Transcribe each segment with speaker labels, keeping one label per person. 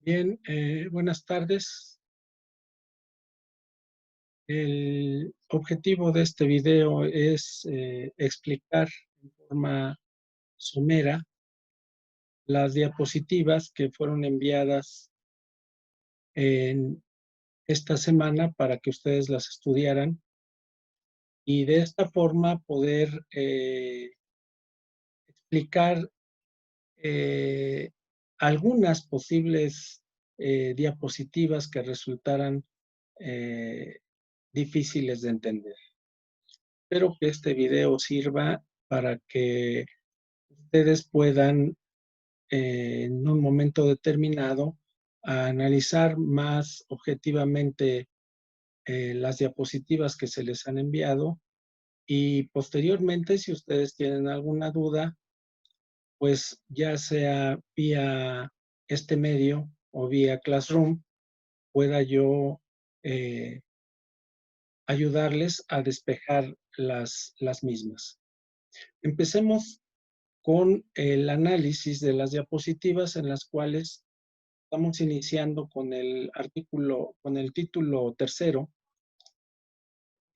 Speaker 1: Bien, buenas tardes. El objetivo de este video es explicar en forma somera las diapositivas que fueron enviadas en esta semana para que ustedes las estudiaran y de esta forma poder explicar eh, algunas posibles diapositivas que resultaran eh, difíciles de entender. Espero que este video sirva para que ustedes puedan en un momento determinado analizar más objetivamente las diapositivas que se les han enviado y posteriormente, si ustedes tienen alguna duda, pues ya sea vía este medio o vía Classroom, pueda yo eh, ayudarles a despejar las mismas. Empecemos con el análisis de las diapositivas en las cuales estamos iniciando con el artículo, con el título tercero,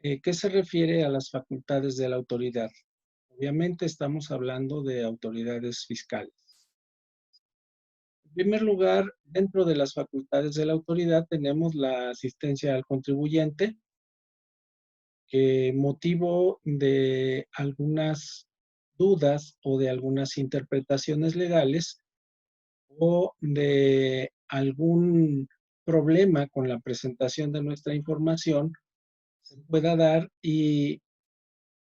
Speaker 1: que se refiere a las facultades de la autoridad. Obviamente estamos hablando de autoridades fiscales. En primer lugar, dentro de las facultades de la autoridad tenemos la asistencia al contribuyente, que motivo de algunas dudas o de algunas interpretaciones legales o de algún problema con la presentación de nuestra información se pueda dar y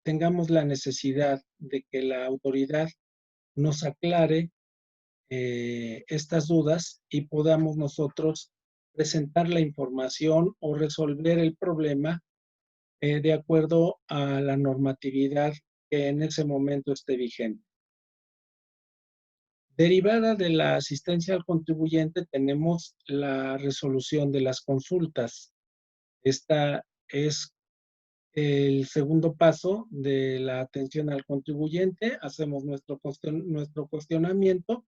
Speaker 1: tengamos la necesidad de que la autoridad nos aclare estas dudas y podamos nosotros presentar la información o resolver el problema de acuerdo a la normatividad que en ese momento esté vigente. Derivada de la asistencia al contribuyente tenemos la resolución de las consultas. Esta es el segundo paso de la atención al contribuyente. Hacemos nuestro cuestionamiento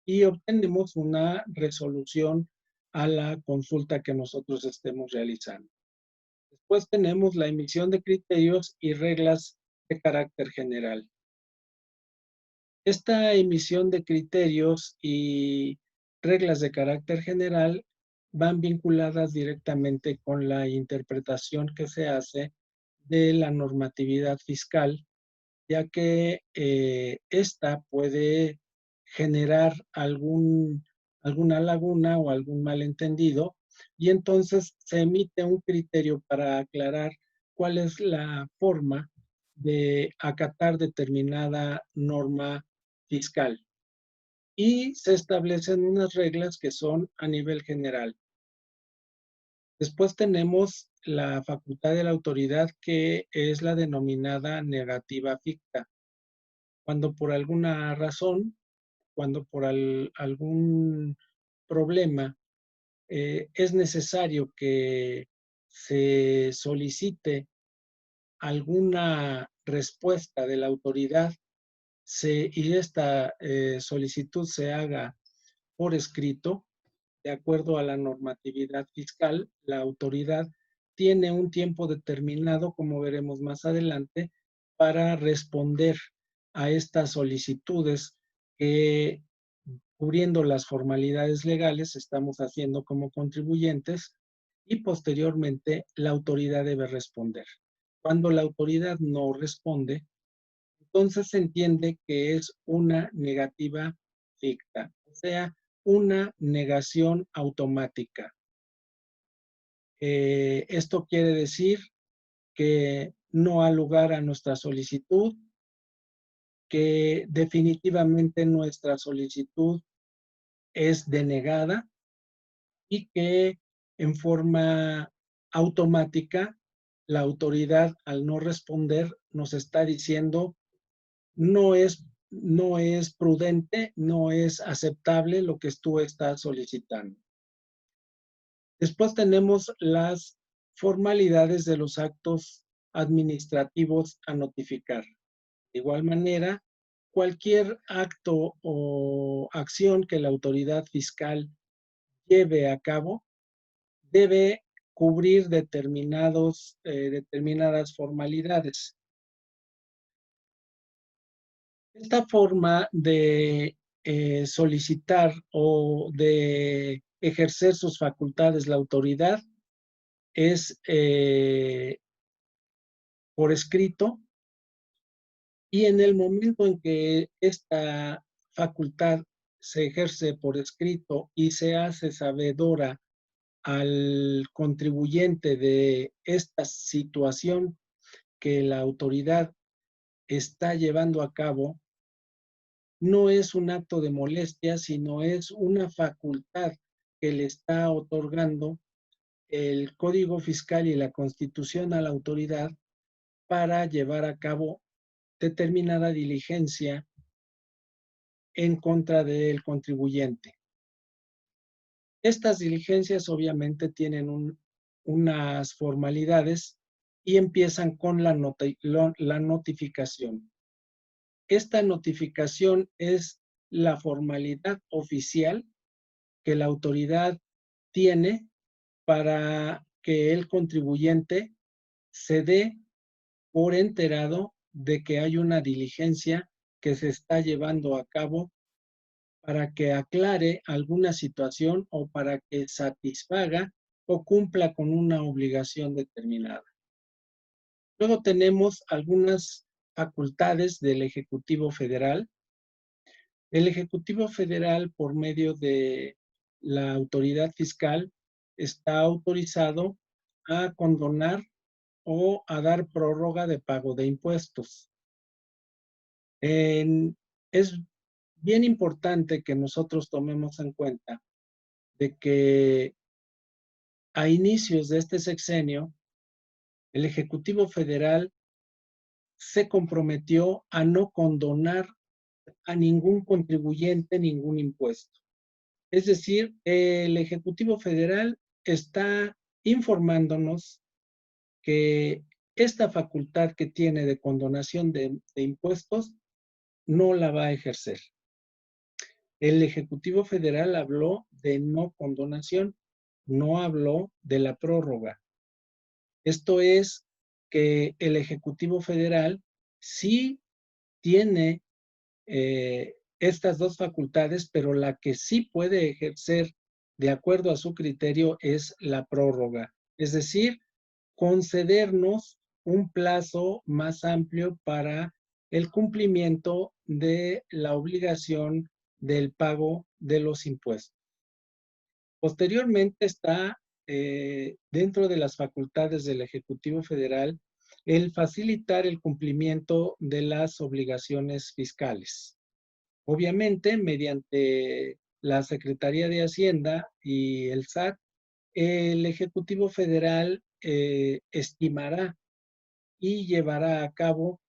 Speaker 1: y obtenemos una resolución a la consulta que nosotros estemos realizando. Después tenemos la emisión de criterios y reglas de carácter general. Esta emisión de criterios y reglas de carácter general van vinculadas directamente con la interpretación que se hace de la normatividad fiscal, ya que esta puede generar alguna laguna o algún malentendido, y entonces se emite un criterio para aclarar cuál es la forma de acatar determinada norma fiscal. Y se establecen unas reglas que son a nivel general. Después tenemos la facultad de la autoridad, que es la denominada negativa ficta. Cuando por alguna razón, cuando por algún problema es necesario que se solicite alguna respuesta de la autoridad y esta solicitud se haga por escrito, de acuerdo a la normatividad fiscal, la autoridad tiene un tiempo determinado, como veremos más adelante, para responder a estas solicitudes que, cubriendo las formalidades legales, estamos haciendo como contribuyentes, y posteriormente la autoridad debe responder. Cuando la autoridad no responde, entonces se entiende que es una negativa ficta, o sea, una negación automática. Esto quiere decir que no ha lugar a nuestra solicitud, que definitivamente nuestra solicitud es denegada y que en forma automática la autoridad, al no responder, nos está diciendo no es prudente, no es aceptable lo que tú estás solicitando. Después tenemos las formalidades de los actos administrativos a notificar. De igual manera, cualquier acto o acción que la autoridad fiscal lleve a cabo debe cubrir determinadas formalidades. Esta forma de solicitar o de ejercer sus facultades la autoridad es por escrito, y en el momento en que esta facultad se ejerce por escrito y se hace sabedora al contribuyente de esta situación que la autoridad está llevando a cabo, no es un acto de molestia, sino es una facultad que le está otorgando el Código Fiscal y la Constitución a la autoridad para llevar a cabo determinada diligencia en contra del contribuyente. Estas diligencias obviamente tienen unas formalidades y empiezan con la notificación. Esta notificación es la formalidad oficial que la autoridad tiene para que el contribuyente se dé por enterado de que hay una diligencia que se está llevando a cabo para que aclare alguna situación o para que satisfaga o cumpla con una obligación determinada. Luego tenemos algunas facultades del Ejecutivo Federal. El Ejecutivo Federal, por medio de la autoridad fiscal, está autorizado a condonar o a dar prórroga de pago de impuestos. Es bien importante que nosotros tomemos en cuenta de que a inicios de este sexenio, el Ejecutivo Federal se comprometió a no condonar a ningún contribuyente ningún impuesto. Es decir, el Ejecutivo Federal está informándonos que esta facultad que tiene de condonación de impuestos no la va a ejercer. El Ejecutivo Federal habló de no condonación, no habló de la prórroga. Esto es que el Ejecutivo Federal sí tiene estas dos facultades, pero la que sí puede ejercer de acuerdo a su criterio es la prórroga. Es decir, concedernos un plazo más amplio para el cumplimiento de la obligación del pago de los impuestos. Posteriormente está dentro de las facultades del Ejecutivo Federal el facilitar el cumplimiento de las obligaciones fiscales. Obviamente, mediante la Secretaría de Hacienda y el SAT, el Ejecutivo Federal estimará y llevará a cabo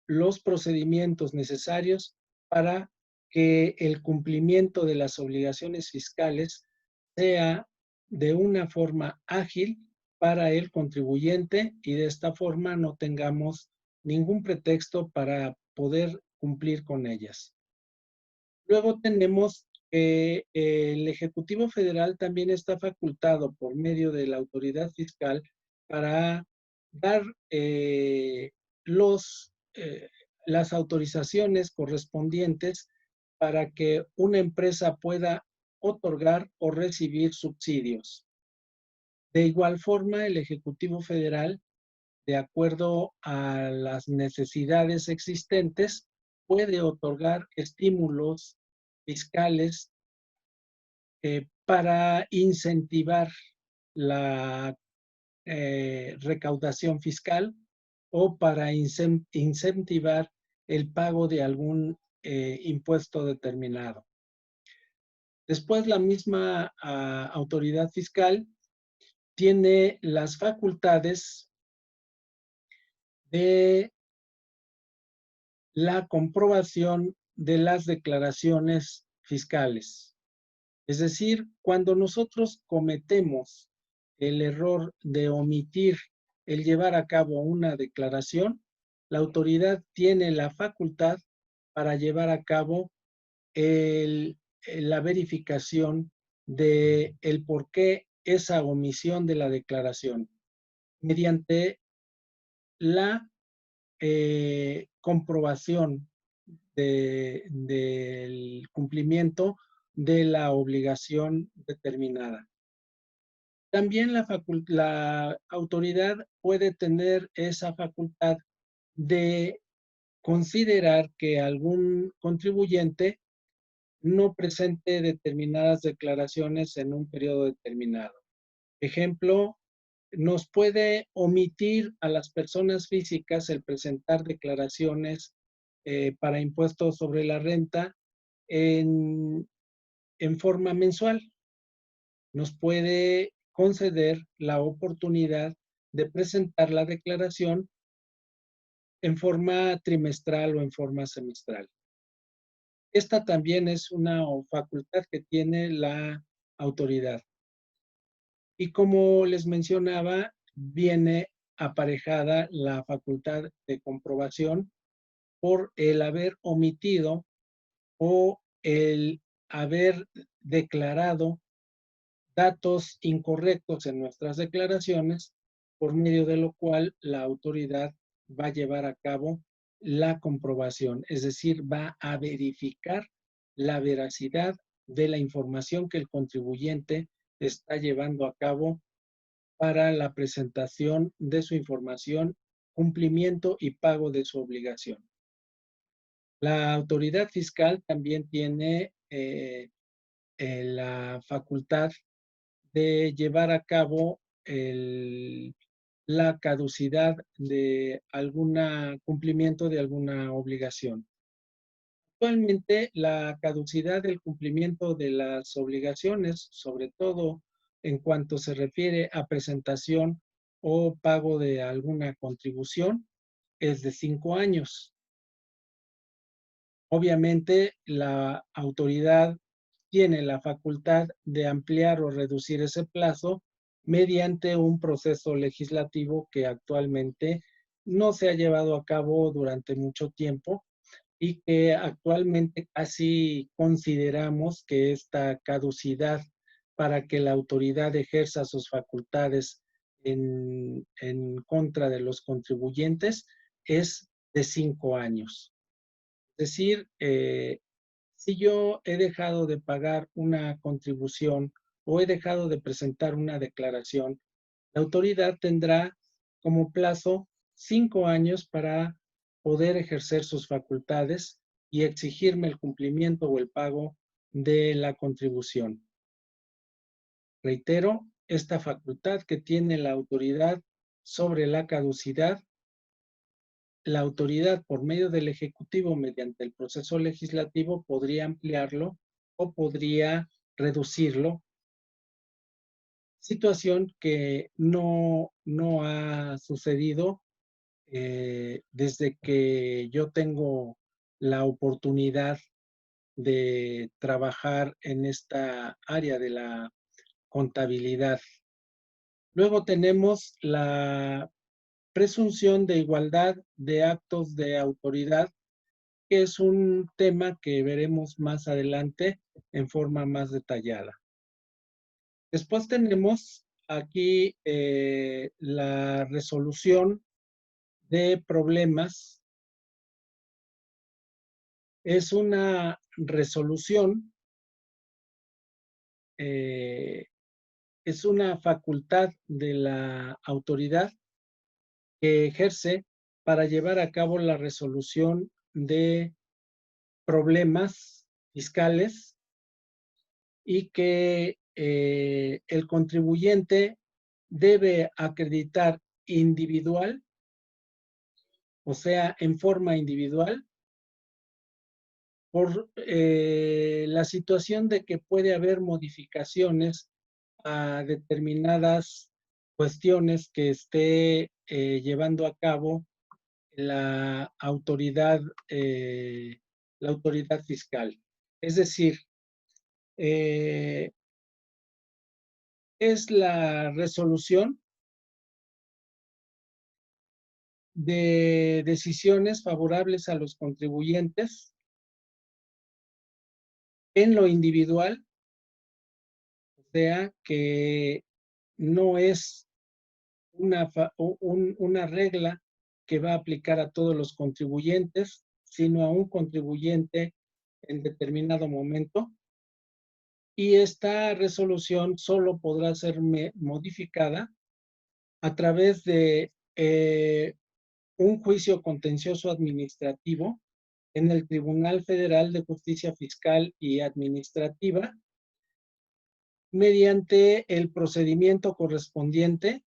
Speaker 1: los procedimientos necesarios para que el cumplimiento de las obligaciones fiscales sea de una forma ágil para el contribuyente y de esta forma no tengamos ningún pretexto para poder cumplir con ellas. Luego tenemos que el Ejecutivo Federal también está facultado por medio de la autoridad fiscal para dar las autorizaciones correspondientes para que una empresa pueda otorgar o recibir subsidios. De igual forma, el Ejecutivo Federal, de acuerdo a las necesidades existentes, puede otorgar estímulos fiscales para incentivar la recaudación fiscal o para incentivar el pago de algún impuesto determinado. Después, la misma autoridad fiscal tiene las facultades de la comprobación de las declaraciones fiscales. Es decir, cuando nosotros cometemos el error de omitir el llevar a cabo una declaración, la autoridad tiene la facultad para llevar a cabo la verificación de el por qué esa omisión de la declaración mediante la comprobación del cumplimiento de la obligación determinada. También la autoridad puede tener esa facultad de considerar que algún contribuyente no presente determinadas declaraciones en un periodo determinado. Ejemplo, nos puede omitir a las personas físicas el presentar declaraciones para impuestos sobre la renta en, en forma mensual. Nos puede conceder la oportunidad de presentar la declaración en forma trimestral o en forma semestral. Esta también es una facultad que tiene la autoridad. Y como les mencionaba, viene aparejada la facultad de comprobación por el haber omitido o el haber declarado datos incorrectos en nuestras declaraciones, por medio de lo cual la autoridad va a llevar a cabo la comprobación, es decir, va a verificar la veracidad de la información que el contribuyente está llevando a cabo para la presentación de su información, cumplimiento y pago de su obligación. La autoridad fiscal también tiene la facultad de llevar a cabo la caducidad de algún cumplimiento de alguna obligación. Actualmente, la caducidad del cumplimiento de las obligaciones, sobre todo en cuanto se refiere a presentación o pago de alguna contribución, es de 5 años. Obviamente, la autoridad tiene la facultad de ampliar o reducir ese plazo mediante un proceso legislativo que actualmente no se ha llevado a cabo durante mucho tiempo y que actualmente casi consideramos que esta caducidad para que la autoridad ejerza sus facultades en contra de los contribuyentes es de 5 años. Es decir, si yo he dejado de pagar una contribución o he dejado de presentar una declaración, la autoridad tendrá como plazo 5 años para poder ejercer sus facultades y exigirme el cumplimiento o el pago de la contribución. Reitero, esta facultad que tiene la autoridad sobre la caducidad, la autoridad por medio del Ejecutivo mediante el proceso legislativo podría ampliarlo o podría reducirlo, situación que no ha sucedido desde que yo tengo la oportunidad de trabajar en esta área de la contabilidad. Luego tenemos la presunción de igualdad de actos de autoridad, que es un tema que veremos más adelante en forma más detallada. Después tenemos aquí la resolución de problemas. Es una resolución, es una facultad de la autoridad que ejerce para llevar a cabo la resolución de problemas fiscales y que el contribuyente debe acreditar individual, o sea, en forma individual, por la situación de que puede haber modificaciones a determinadas cuestiones que esté llevando a cabo eh, la autoridad fiscal. Es decir, eh, es la resolución de decisiones favorables a los contribuyentes en lo individual sea que no es una regla que va a aplicar a todos los contribuyentes, sino a un contribuyente en determinado momento. Y esta resolución solo podrá ser modificada a través de un juicio contencioso administrativo en el Tribunal Federal de Justicia Fiscal y Administrativa mediante el procedimiento correspondiente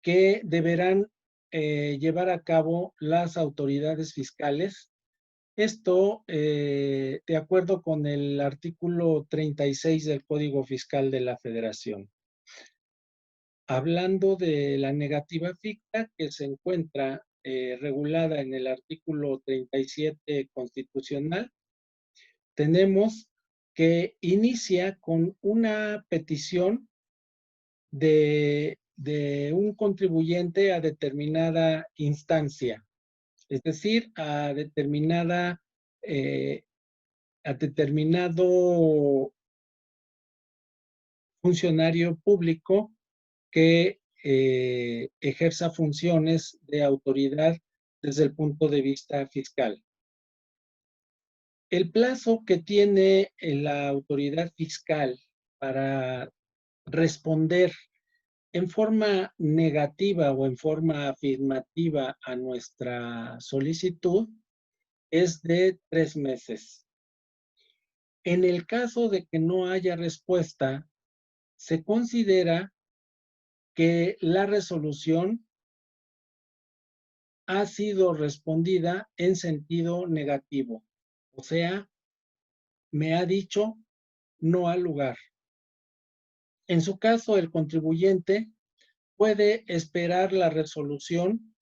Speaker 1: que deberán llevar a cabo las autoridades fiscales. Esto de acuerdo con el artículo 36 del Código Fiscal de la Federación. Hablando de la negativa ficta que se encuentra regulada en el artículo 37 constitucional, tenemos que inicia con una petición de un contribuyente a determinada instancia, es decir, a determinado funcionario público que ejerza funciones de autoridad desde el punto de vista fiscal. El plazo que tiene la autoridad fiscal para responder en forma negativa o en forma afirmativa a nuestra solicitud es de 3 meses. En el caso de que no haya respuesta, se considera que la resolución ha sido respondida en sentido negativo. O sea, me ha dicho no al lugar. En su caso, el contribuyente puede esperar la resolución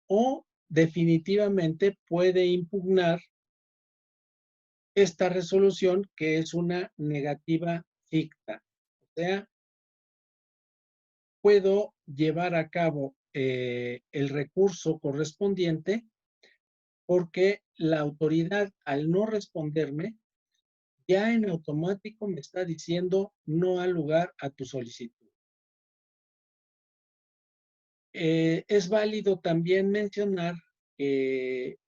Speaker 1: o definitivamente puede impugnar esta resolución que es una negativa ficta. O sea, puedo llevar a cabo el recurso correspondiente porque la autoridad al no responderme ya en automático me está diciendo no al lugar a tu solicitud. Es válido también mencionar que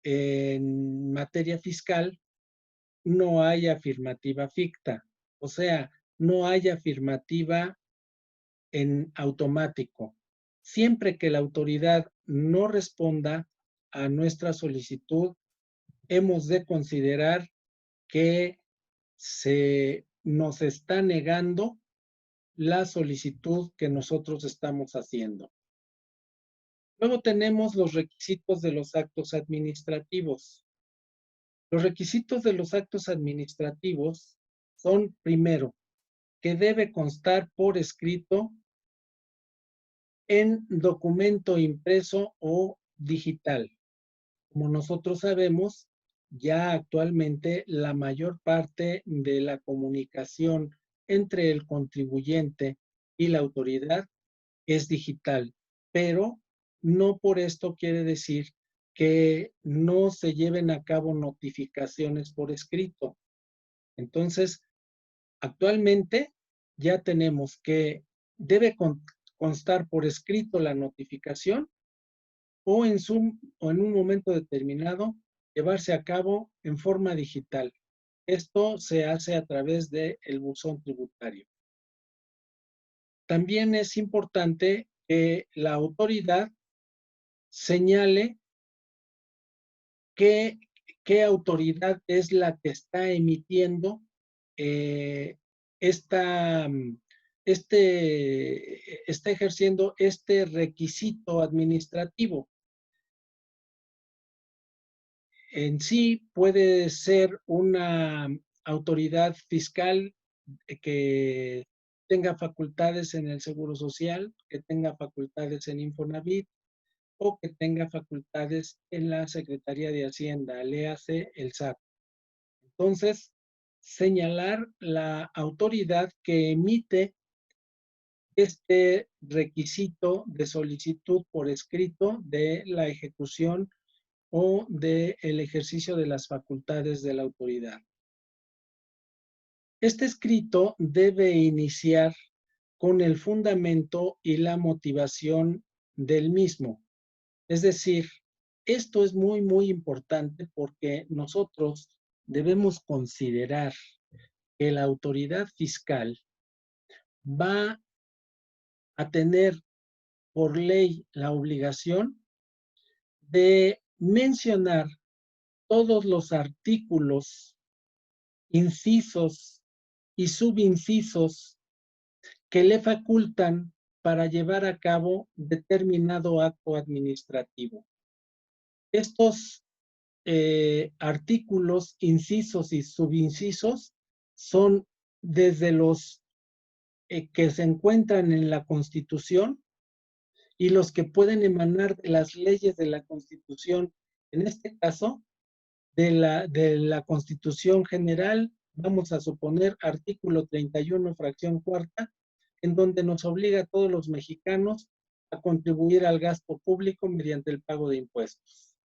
Speaker 1: en materia fiscal no hay afirmativa ficta, o sea, no hay afirmativa en automático. Siempre que la autoridad no responda a nuestra solicitud, hemos de considerar que se nos está negando la solicitud que nosotros estamos haciendo. Luego tenemos los requisitos de los actos administrativos. Los requisitos de los actos administrativos son, primero, que debe constar por escrito en documento impreso o digital. Como nosotros sabemos, ya actualmente la mayor parte de la comunicación entre el contribuyente y la autoridad es digital, pero no por esto quiere decir que no se lleven a cabo notificaciones por escrito. Entonces, actualmente ya tenemos que debe constar por escrito la notificación o en un momento determinado llevarse a cabo en forma digital. Esto se hace a través del buzón tributario. También es importante que la autoridad señale qué autoridad es la que está emitiendo está ejerciendo este requisito administrativo. En sí puede ser una autoridad fiscal que tenga facultades en el Seguro Social, que tenga facultades en Infonavit o que tenga facultades en la Secretaría de Hacienda, léase el SAT. Entonces, señalar la autoridad que emite este requisito de solicitud por escrito de la ejecución o del ejercicio de las facultades de la autoridad. Este escrito debe iniciar con el fundamento y la motivación del mismo. Es decir, esto es muy, muy importante porque nosotros debemos considerar que la autoridad fiscal va a tener por ley la obligación de mencionar todos los artículos, incisos y subincisos que le facultan para llevar a cabo determinado acto administrativo. Estos artículos, incisos y subincisos son desde los que se encuentran en la Constitución y los que pueden emanar de las leyes de la Constitución, en este caso, de la Constitución General, vamos a suponer artículo 31, fracción cuarta, en donde nos obliga a todos los mexicanos a contribuir al gasto público mediante el pago de impuestos.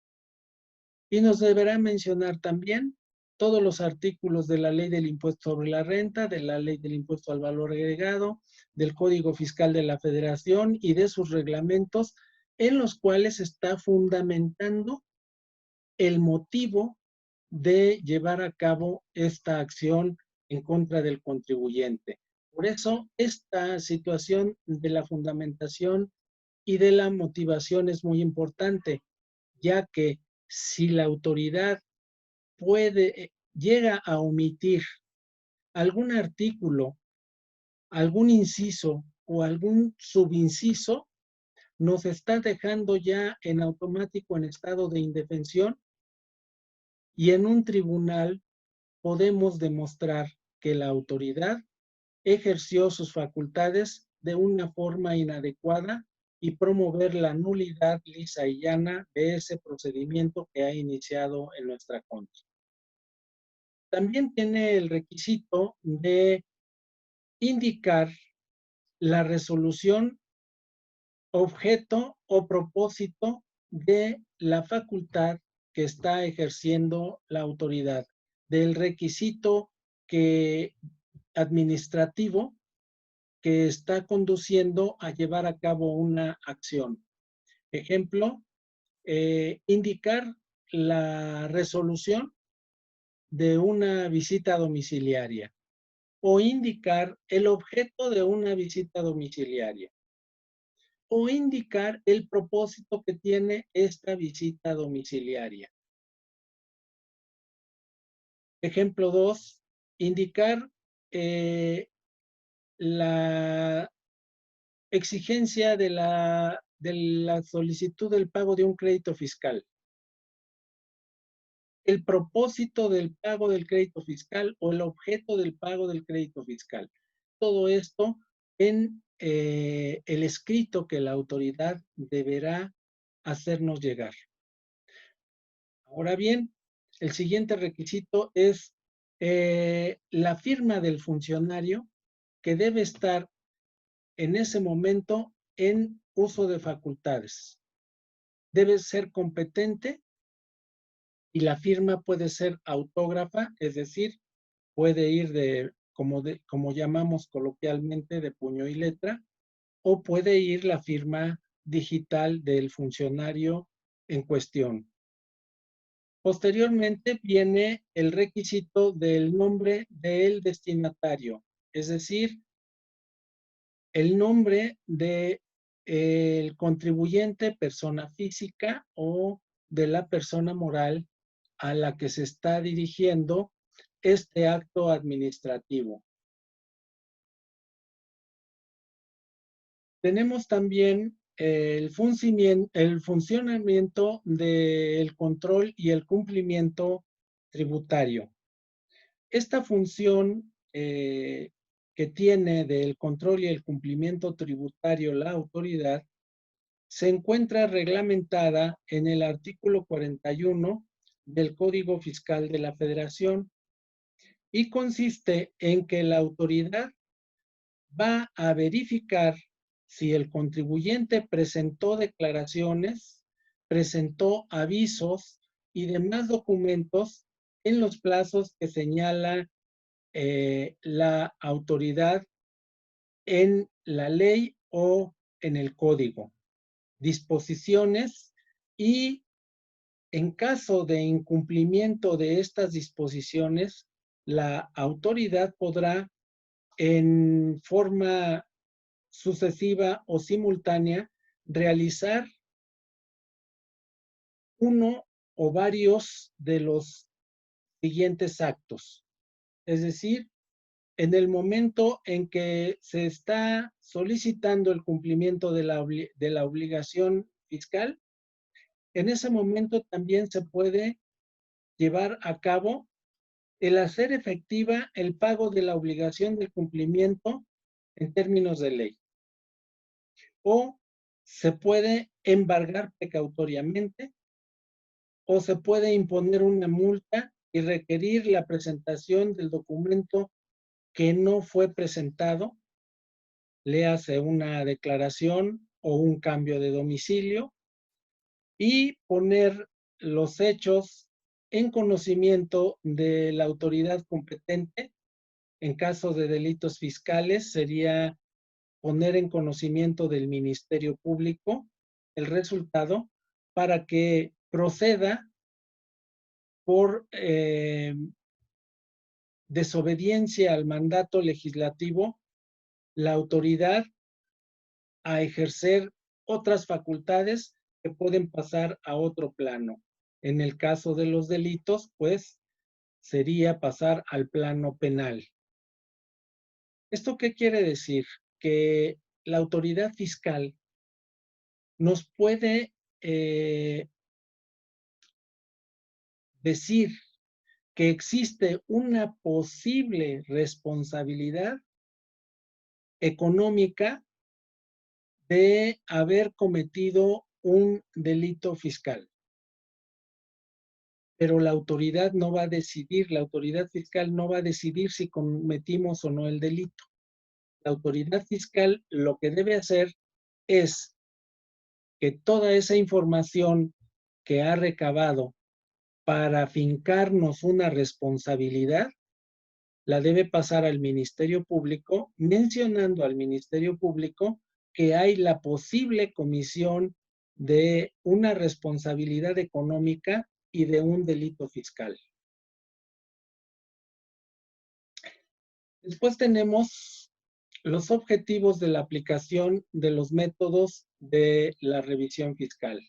Speaker 1: Y nos deberá mencionar también todos los artículos de la Ley del Impuesto sobre la Renta, de la Ley del Impuesto al Valor Agregado, del Código Fiscal de la Federación y de sus reglamentos, en los cuales está fundamentando el motivo de llevar a cabo esta acción en contra del contribuyente. Por eso, esta situación de la fundamentación y de la motivación es muy importante, ya que si la autoridad llega a omitir algún artículo, algún inciso o algún subinciso, nos está dejando ya en automático en estado de indefensión y en un tribunal podemos demostrar que la autoridad ejerció sus facultades de una forma inadecuada y promover la nulidad lisa y llana de ese procedimiento que ha iniciado en nuestra contra. También tiene el requisito de indicar la resolución, objeto o propósito de la facultad que está ejerciendo la autoridad, del requisito que, administrativo que está conduciendo a llevar a cabo una acción. Ejemplo, indicar la resolución de una visita domiciliaria o indicar el objeto de una visita domiciliaria o indicar el propósito que tiene esta visita domiciliaria. Ejemplo 2, indicar la exigencia de la solicitud del pago de un crédito fiscal. El propósito del pago del crédito fiscal o el objeto del pago del crédito fiscal. Todo esto en el escrito que la autoridad deberá hacernos llegar. Ahora bien, el siguiente requisito es la firma del funcionario que debe estar en ese momento en uso de facultades. Debe ser competente y la firma puede ser autógrafa, es decir, puede ir como llamamos coloquialmente, de puño y letra, o puede ir la firma digital del funcionario en cuestión. Posteriormente viene el requisito del nombre del destinatario, es decir, el nombre del contribuyente, persona física o de la persona moral a la que se está dirigiendo este acto administrativo. Tenemos también el funcionamiento del control y el cumplimiento tributario. Esta función que tiene del control y el cumplimiento tributario la autoridad se encuentra reglamentada en el artículo 41 del Código Fiscal de la Federación y consiste en que la autoridad va a verificar si el contribuyente presentó declaraciones, presentó avisos y demás documentos en los plazos que señala la autoridad en la ley o en el código, disposiciones, y en caso de incumplimiento de estas disposiciones, la autoridad podrá en forma sucesiva o simultánea realizar uno o varios de los siguientes actos. Es decir, en el momento en que se está solicitando el cumplimiento de la obligación fiscal, en ese momento también se puede llevar a cabo el hacer efectiva el pago de la obligación del cumplimiento en términos de ley. O se puede embargar precautoriamente, o se puede imponer una multa y requerir la presentación del documento que no fue presentado, léase una declaración o un cambio de domicilio, y poner los hechos en conocimiento de la autoridad competente. En caso de delitos fiscales, sería poner en conocimiento del Ministerio Público el resultado para que proceda por desobediencia al mandato legislativo la autoridad a ejercer otras facultades que pueden pasar a otro plano. En el caso de los delitos, pues sería pasar al plano penal. ¿Esto qué quiere decir? Que la autoridad fiscal nos puede decir que existe una posible responsabilidad económica de haber cometido un delito fiscal. Pero la autoridad no va a decidir, la autoridad fiscal no va a decidir si cometimos o no el delito. La autoridad fiscal lo que debe hacer es que toda esa información que ha recabado para fincarnos una responsabilidad, la debe pasar al Ministerio Público, mencionando al Ministerio Público que hay la posible comisión de una responsabilidad económica y de un delito fiscal. Después tenemos los objetivos de la aplicación de los métodos de la revisión fiscal.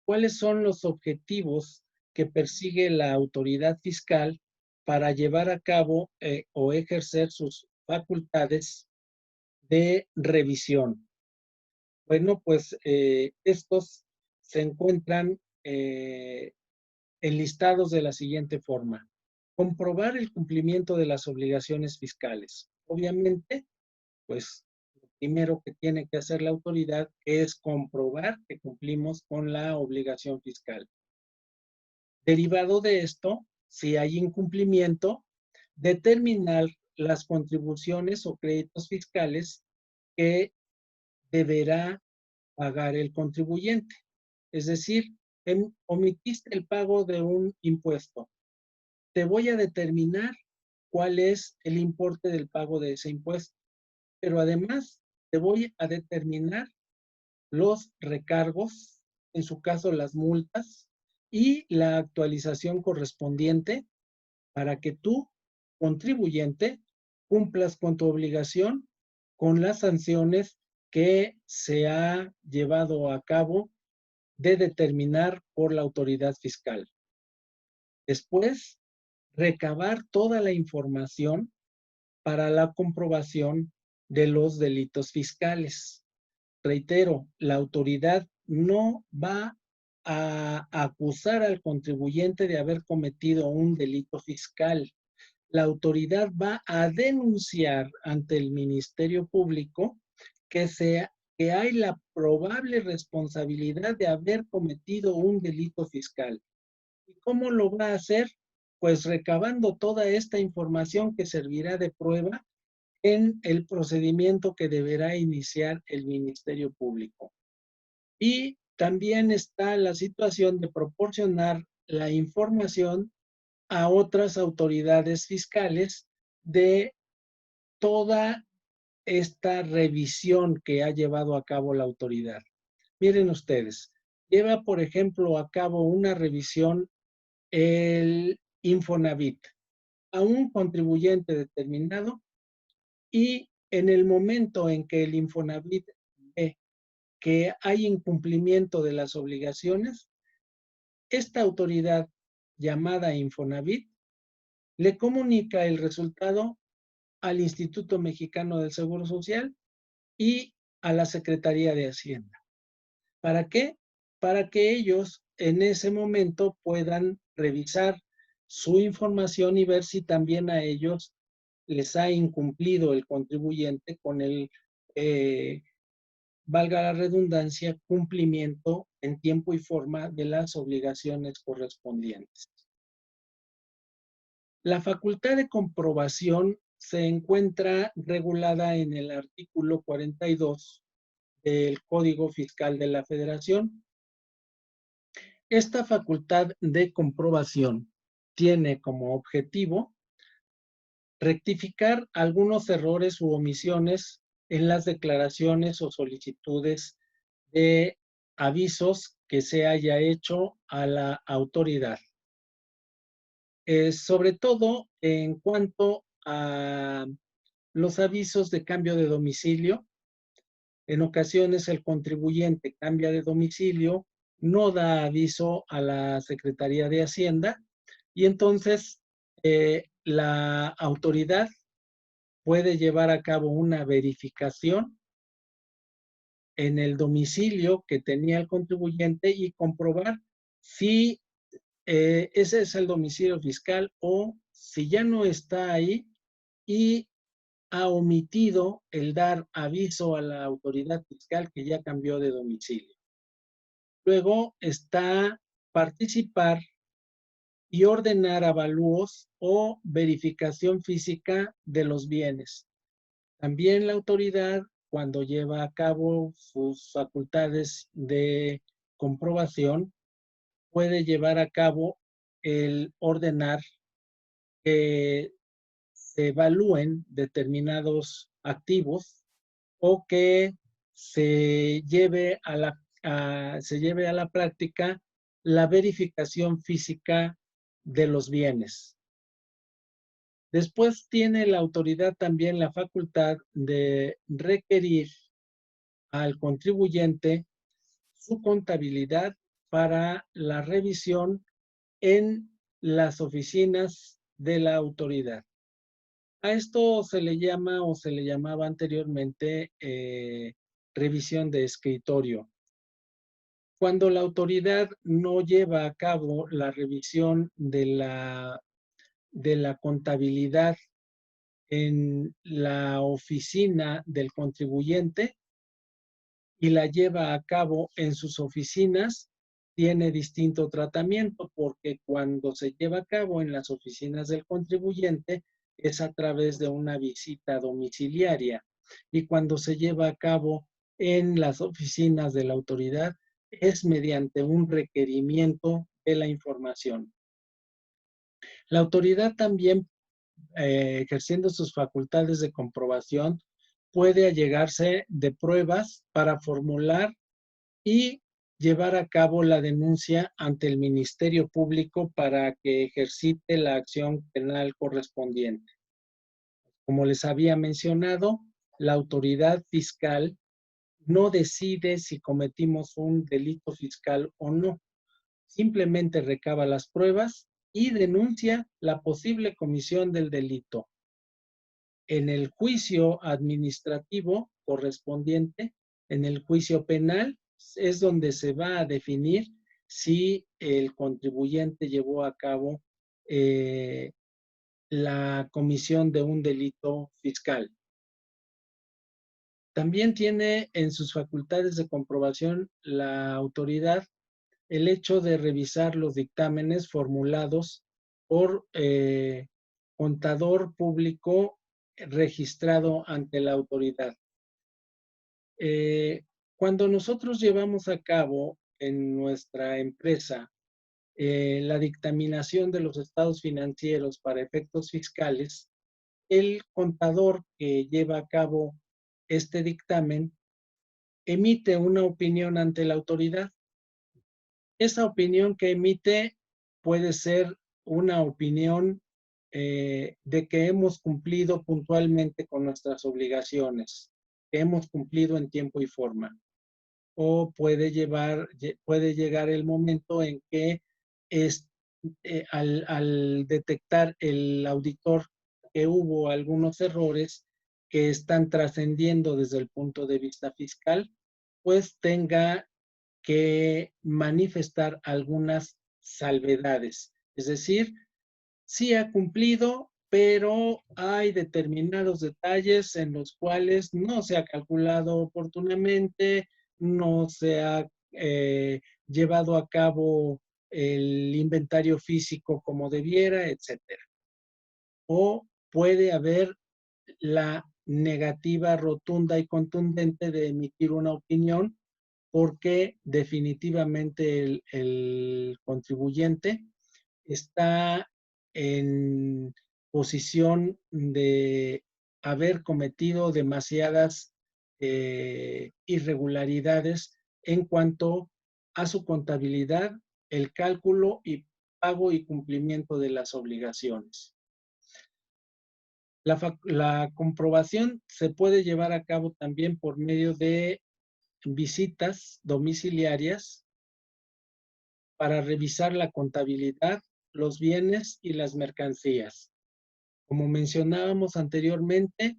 Speaker 1: ¿Cuáles son los objetivos que persigue la autoridad fiscal para llevar a cabo o ejercer sus facultades de revisión? Bueno, pues estos se encuentran enlistados de la siguiente forma. Comprobar el cumplimiento de las obligaciones fiscales. Obviamente, pues lo primero que tiene que hacer la autoridad es comprobar que cumplimos con la obligación fiscal. Derivado de esto, si hay incumplimiento, determinar las contribuciones o créditos fiscales que deberá pagar el contribuyente. Es decir, omitiste el pago de un impuesto. Te voy a determinar cuál es el importe del pago de ese impuesto, pero además te voy a determinar los recargos, en su caso las multas, y la actualización correspondiente para que tú, contribuyente, cumplas con tu obligación con las sanciones que se ha llevado a cabo de determinar por la autoridad fiscal. Después, recabar toda la información para la comprobación de los delitos fiscales. Reitero, la autoridad no va a acusar al contribuyente de haber cometido un delito fiscal. La autoridad va a denunciar ante el Ministerio Público que hay la probable responsabilidad de haber cometido un delito fiscal. ¿Y cómo lo va a hacer? Pues recabando toda esta información que servirá de prueba en el procedimiento que deberá iniciar el Ministerio Público. Y también está la situación de proporcionar la información a otras autoridades fiscales de toda esta revisión que ha llevado a cabo la autoridad. Miren ustedes, lleva, por ejemplo, a cabo una revisión el Infonavit a un contribuyente determinado y en el momento en que el Infonavit ve que hay incumplimiento de las obligaciones, esta autoridad llamada Infonavit le comunica el resultado al Instituto Mexicano del Seguro Social y a la Secretaría de Hacienda. ¿Para qué? Para que ellos en ese momento puedan revisar su información y ver si también a ellos les ha incumplido el contribuyente con el, valga la redundancia, cumplimiento en tiempo y forma de las obligaciones correspondientes. La facultad de comprobación se encuentra regulada en el artículo 42 del Código Fiscal de la Federación. Esta facultad de comprobación tiene como objetivo rectificar algunos errores u omisiones en las declaraciones o solicitudes de avisos que se haya hecho a la autoridad. Sobre todo en cuanto a los avisos de cambio de domicilio. En ocasiones el contribuyente cambia de domicilio, no da aviso a la Secretaría de Hacienda y entonces la autoridad puede llevar a cabo una verificación en el domicilio que tenía el contribuyente y comprobar si ese es el domicilio fiscal o si ya no está ahí y ha omitido el dar aviso a la autoridad fiscal que ya cambió de domicilio. Luego está participar y ordenar avalúos o verificación física de los bienes. También la autoridad, cuando lleva a cabo sus facultades de comprobación, puede llevar a cabo el ordenar que se evalúen determinados activos o que se lleve a la práctica la verificación física de los bienes. Después tiene la autoridad también la facultad de requerir al contribuyente su contabilidad para la revisión en las oficinas de la autoridad. A esto se le llama o se le llamaba anteriormente revisión de escritorio. Cuando la autoridad no lleva a cabo la revisión de la contabilidad en la oficina del contribuyente y la lleva a cabo en sus oficinas, tiene distinto tratamiento porque cuando se lleva a cabo en las oficinas del contribuyente es a través de una visita domiciliaria y cuando se lleva a cabo en las oficinas de la autoridad es mediante un requerimiento de la información. La autoridad también, ejerciendo sus facultades de comprobación, puede allegarse de pruebas para formular y llevar a cabo la denuncia ante el Ministerio Público para que ejercite la acción penal correspondiente. Como les había mencionado, la autoridad fiscal no decide si cometimos un delito fiscal o no. Simplemente recaba las pruebas y denuncia la posible comisión del delito. En el juicio administrativo correspondiente, en el juicio penal, es donde se va a definir si el contribuyente llevó a cabo la comisión de un delito fiscal. También tiene en sus facultades de comprobación la autoridad el hecho de revisar los dictámenes formulados por contador público registrado ante la autoridad. Cuando nosotros llevamos a cabo en nuestra empresa la dictaminación de los estados financieros para efectos fiscales, el contador que lleva a cabo este dictamen emite una opinión ante la autoridad. Esa opinión que emite puede ser una opinión de que hemos cumplido puntualmente con nuestras obligaciones, que hemos cumplido en tiempo y forma. O puede llegar el momento en que al detectar el auditor que hubo algunos errores que están trascendiendo desde el punto de vista fiscal, pues tenga que manifestar algunas salvedades. Es decir, sí ha cumplido, pero hay determinados detalles en los cuales no se ha calculado oportunamente, no se ha llevado a cabo el inventario físico como debiera, etcétera. O puede haber la negativa rotunda y contundente de emitir una opinión porque definitivamente el contribuyente está en posición de haber cometido demasiadas irregularidades en cuanto a su contabilidad, el cálculo y pago y cumplimiento de las obligaciones. La comprobación se puede llevar a cabo también por medio de visitas domiciliarias para revisar la contabilidad, los bienes y las mercancías. Como mencionábamos anteriormente,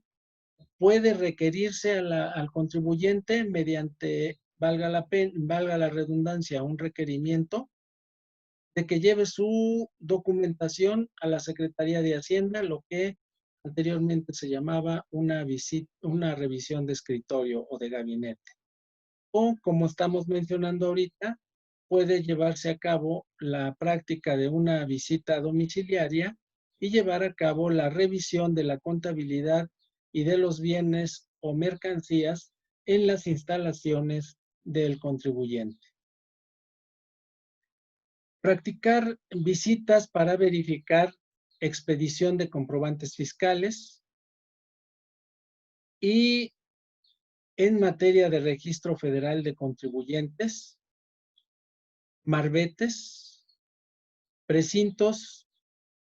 Speaker 1: puede requerirse al contribuyente mediante, valga la redundancia, un requerimiento de que lleve su documentación a la Secretaría de Hacienda, lo que anteriormente se llamaba una revisión de escritorio o de gabinete. O, como estamos mencionando ahorita, puede llevarse a cabo la práctica de una visita domiciliaria y llevar a cabo la revisión de la contabilidad y de los bienes o mercancías en las instalaciones del contribuyente. Practicar visitas para verificar expedición de comprobantes fiscales y en materia de registro federal de contribuyentes, marbetes, precintos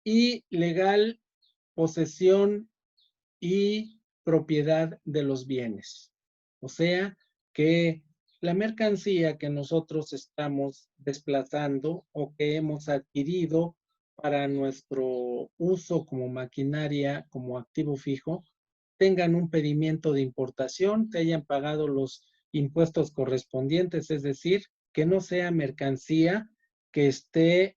Speaker 1: y legal posesión y propiedad de los bienes. O sea, que la mercancía que nosotros estamos desplazando o que hemos adquirido para nuestro uso como maquinaria, como activo fijo, tengan un pedimento de importación, que hayan pagado los impuestos correspondientes, es decir, que no sea mercancía que esté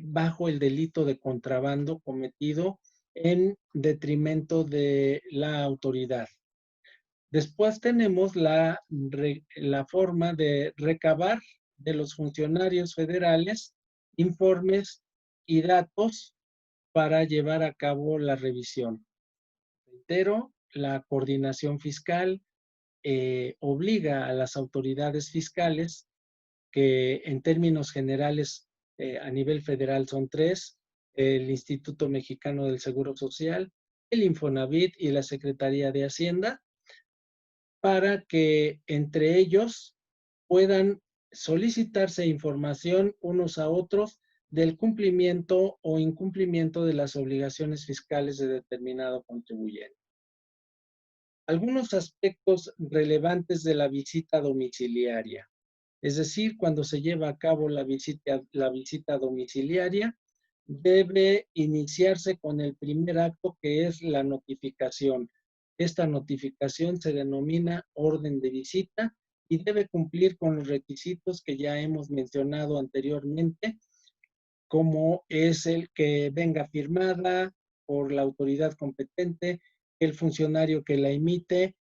Speaker 1: bajo el delito de contrabando cometido en detrimento de la autoridad. Después tenemos la forma de recabar de los funcionarios federales informes y datos para llevar a cabo la revisión. Reitero, la coordinación fiscal obliga a las autoridades fiscales, que en términos generales a nivel federal son tres: el Instituto Mexicano del Seguro Social, el Infonavit y la Secretaría de Hacienda, para que entre ellos puedan solicitarse información unos a otros del cumplimiento o incumplimiento de las obligaciones fiscales de determinado contribuyente. Algunos aspectos relevantes de la visita domiciliaria. Es decir, cuando se lleva a cabo la visita domiciliaria, debe iniciarse con el primer acto, que es la notificación. Esta notificación se denomina orden de visita y debe cumplir con los requisitos que ya hemos mencionado anteriormente, como es el que venga firmada por la autoridad competente, que el funcionario que la emite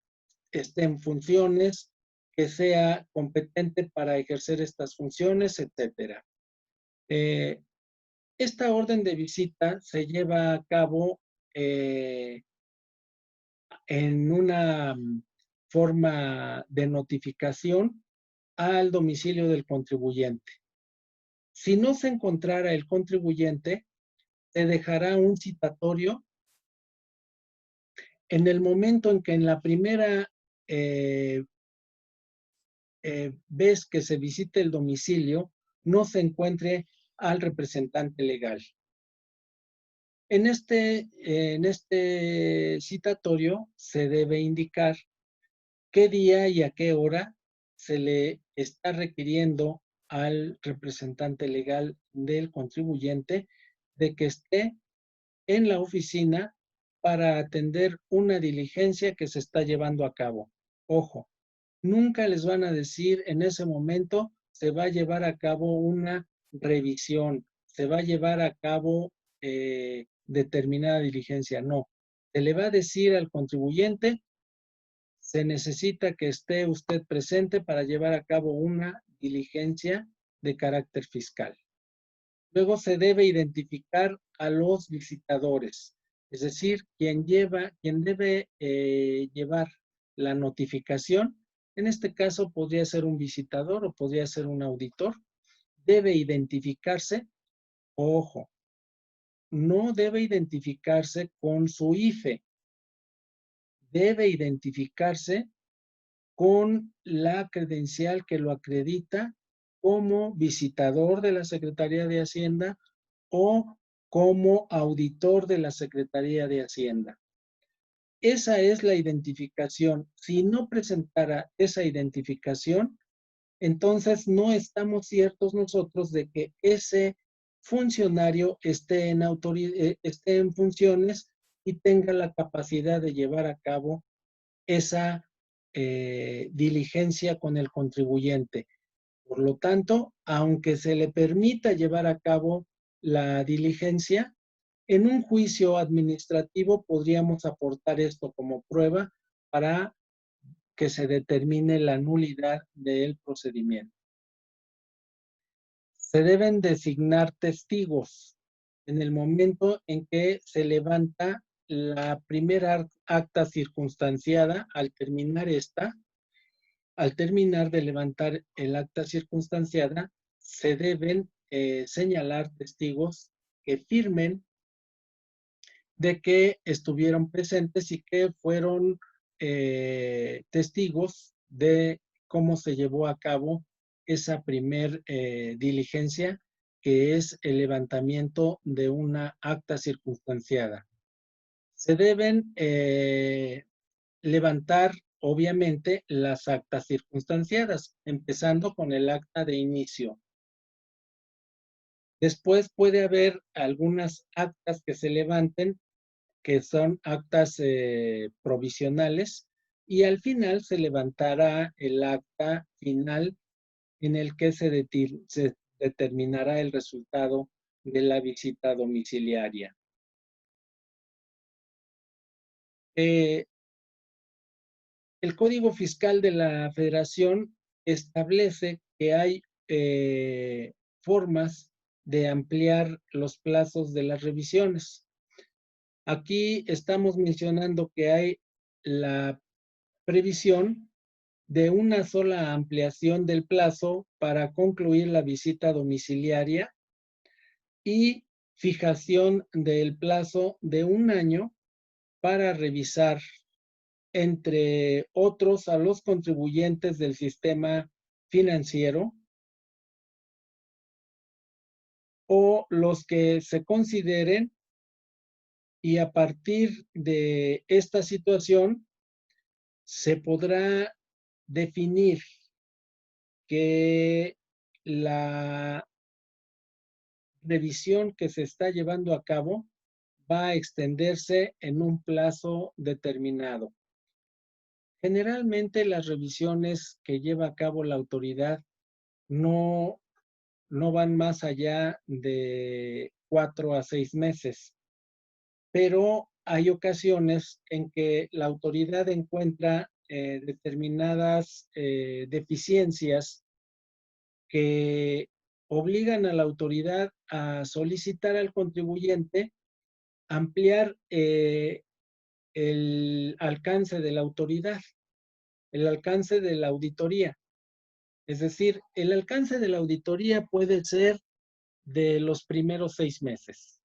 Speaker 1: esté en funciones, que sea competente para ejercer estas funciones, etcétera. Esta orden de visita se lleva a cabo en una forma de notificación al domicilio del contribuyente. Si no se encontrara el contribuyente, se dejará un citatorio en el momento en que en la primera vez que se visite el domicilio, no se encuentre al representante legal. En este citatorio se debe indicar qué día y a qué hora se le está requiriendo al representante legal del contribuyente de que esté en la oficina para atender una diligencia que se está llevando a cabo. Ojo, nunca les van a decir en ese momento se va a llevar a cabo una revisión, se va a llevar a cabo determinada diligencia. No, se le va a decir al contribuyente, se necesita que esté usted presente para llevar a cabo una diligencia de carácter fiscal. Luego se debe identificar a los visitadores, es decir, quien debe llevar la notificación. En este caso podría ser un visitador o podría ser un auditor. Debe identificarse, ojo, no debe identificarse con su IFE, debe identificarse con la credencial que lo acredita como visitador de la Secretaría de Hacienda o como auditor de la Secretaría de Hacienda. Esa es la identificación. Si no presentara esa identificación, entonces no estamos ciertos nosotros de que ese funcionario esté en funciones y tenga la capacidad de llevar a cabo esa diligencia con el contribuyente. Por lo tanto, aunque se le permita llevar a cabo la diligencia, en un juicio administrativo podríamos aportar esto como prueba para que se determine la nulidad del procedimiento. Se deben designar testigos en el momento en que se levanta la primera acta circunstanciada. Al terminar de levantar el acta circunstanciada, se deben señalar testigos que firmen de que estuvieron presentes y que fueron testigos de cómo se llevó a cabo esa primer diligencia, que es el levantamiento de una acta circunstanciada. Se deben levantar, obviamente, las actas circunstanciadas, empezando con el acta de inicio. Después puede haber algunas actas que se levanten, que son actas provisionales, y al final se levantará el acta final en el que se determinará el resultado de la visita domiciliaria. El Código Fiscal de la Federación establece que hay formas de ampliar los plazos de las revisiones. Aquí estamos mencionando que hay la previsión de una sola ampliación del plazo para concluir la visita domiciliaria y fijación del plazo de 1 año para revisar, entre otros, a los contribuyentes del sistema financiero o los que se consideren, y a partir de esta situación se podrá definir que la revisión que se está llevando a cabo va a extenderse en un plazo determinado. Generalmente las revisiones que lleva a cabo la autoridad no van más allá de 4 a 6 meses, pero hay ocasiones en que la autoridad encuentra determinadas deficiencias que obligan a la autoridad a solicitar al contribuyente ampliar el alcance de la autoridad, el alcance de la auditoría. Es decir, el alcance de la auditoría puede ser de los primeros 6 meses,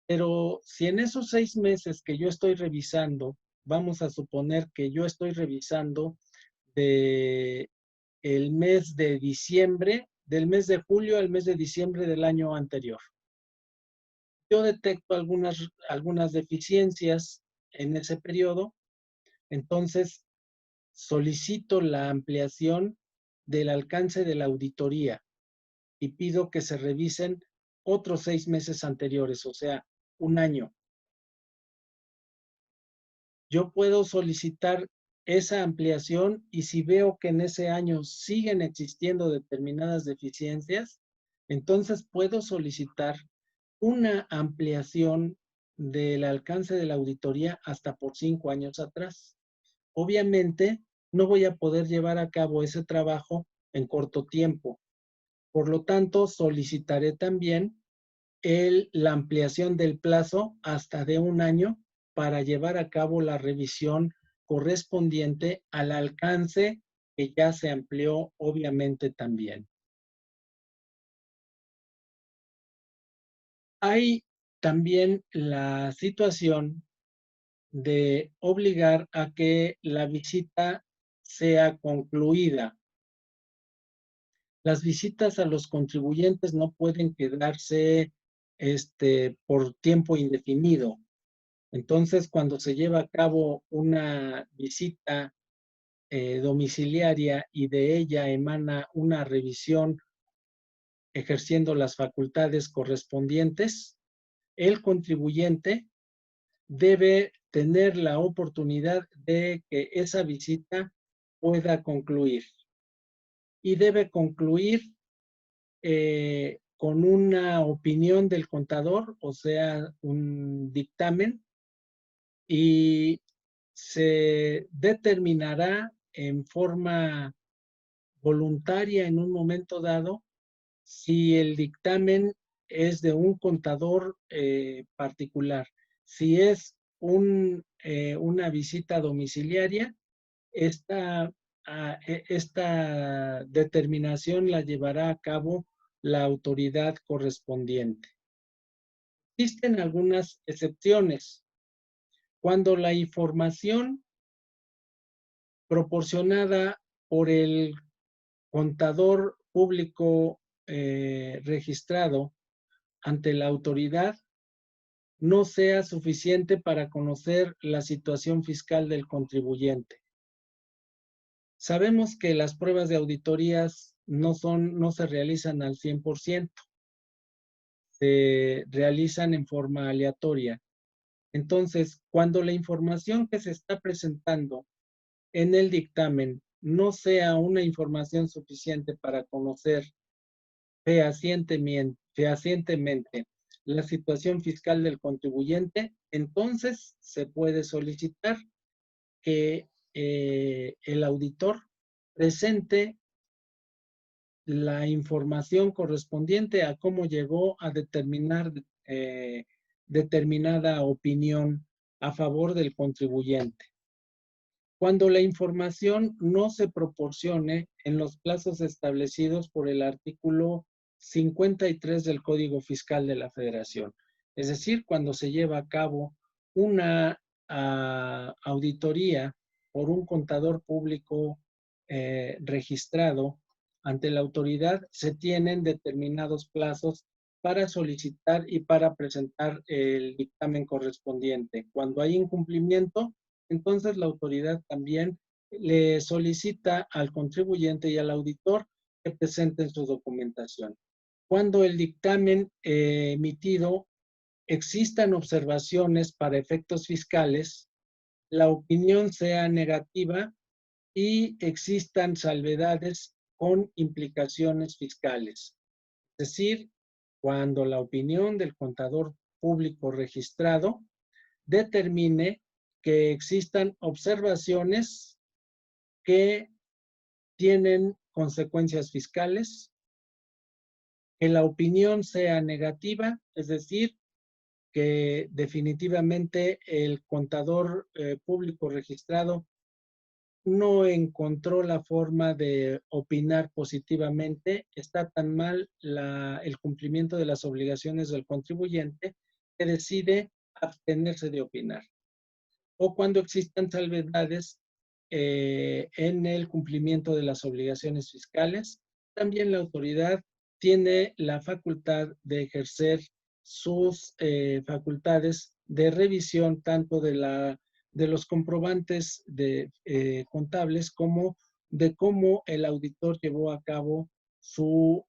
Speaker 1: pero si en esos 6 meses que yo estoy revisando vamos a suponer que yo estoy revisando de el mes de diciembre, del mes de julio al mes de diciembre del año anterior. Yo detecto algunas deficiencias en ese periodo, entonces solicito la ampliación del alcance de la auditoría y pido que se revisen otros 6 meses anteriores, o sea, un año. Yo puedo solicitar esa ampliación y si veo que en ese año siguen existiendo determinadas deficiencias, entonces puedo solicitar una ampliación del alcance de la auditoría hasta por 5 años atrás. Obviamente, no voy a poder llevar a cabo ese trabajo en corto tiempo. Por lo tanto, solicitaré también la ampliación del plazo hasta de un año para llevar a cabo la revisión correspondiente al alcance que ya se amplió, obviamente también. Hay también la situación de obligar a que la visita sea concluida. Las visitas a los contribuyentes no pueden quedarse por tiempo indefinido. Entonces, cuando se lleva a cabo una visita domiciliaria y de ella emana una revisión ejerciendo las facultades correspondientes, el contribuyente debe tener la oportunidad de que esa visita pueda concluir. Y debe concluir con una opinión del contador, o sea, un dictamen, y se determinará en forma voluntaria en un momento dado si el dictamen es de un contador particular. Si es una visita domiciliaria, esta determinación la llevará a cabo la autoridad correspondiente. Existen algunas excepciones. Cuando la información proporcionada por el contador público registrado ante la autoridad no sea suficiente para conocer la situación fiscal del contribuyente. Sabemos que las pruebas de auditorías no se realizan al 100%, se realizan en forma aleatoria. Entonces, cuando la información que se está presentando en el dictamen no sea una información suficiente para conocer fehacientemente la situación fiscal del contribuyente, entonces se puede solicitar que el auditor presente la información correspondiente a cómo llegó a determinar determinada opinión a favor del contribuyente. Cuando la información no se proporcione en los plazos establecidos por el artículo 53 del Código Fiscal de la Federación. Es decir, cuando se lleva a cabo una auditoría por un contador público registrado ante la autoridad, se tienen determinados plazos para solicitar y para presentar el dictamen correspondiente. Cuando hay incumplimiento, entonces la autoridad también le solicita al contribuyente y al auditor que presenten su documentación. Cuando el dictamen emitido existan observaciones para efectos fiscales, la opinión sea negativa y existan salvedades con implicaciones fiscales. Es decir, cuando la opinión del contador público registrado determine que existan observaciones que tienen consecuencias fiscales, que la opinión sea negativa, es decir, que definitivamente el contador público registrado no encontró la forma de opinar positivamente, está tan mal el cumplimiento de las obligaciones del contribuyente que decide abstenerse de opinar. o cuando existan salvedades en el cumplimiento de las obligaciones fiscales. También la autoridad tiene la facultad de ejercer sus facultades de revisión tanto de los comprobantes contables como de cómo el auditor llevó a cabo su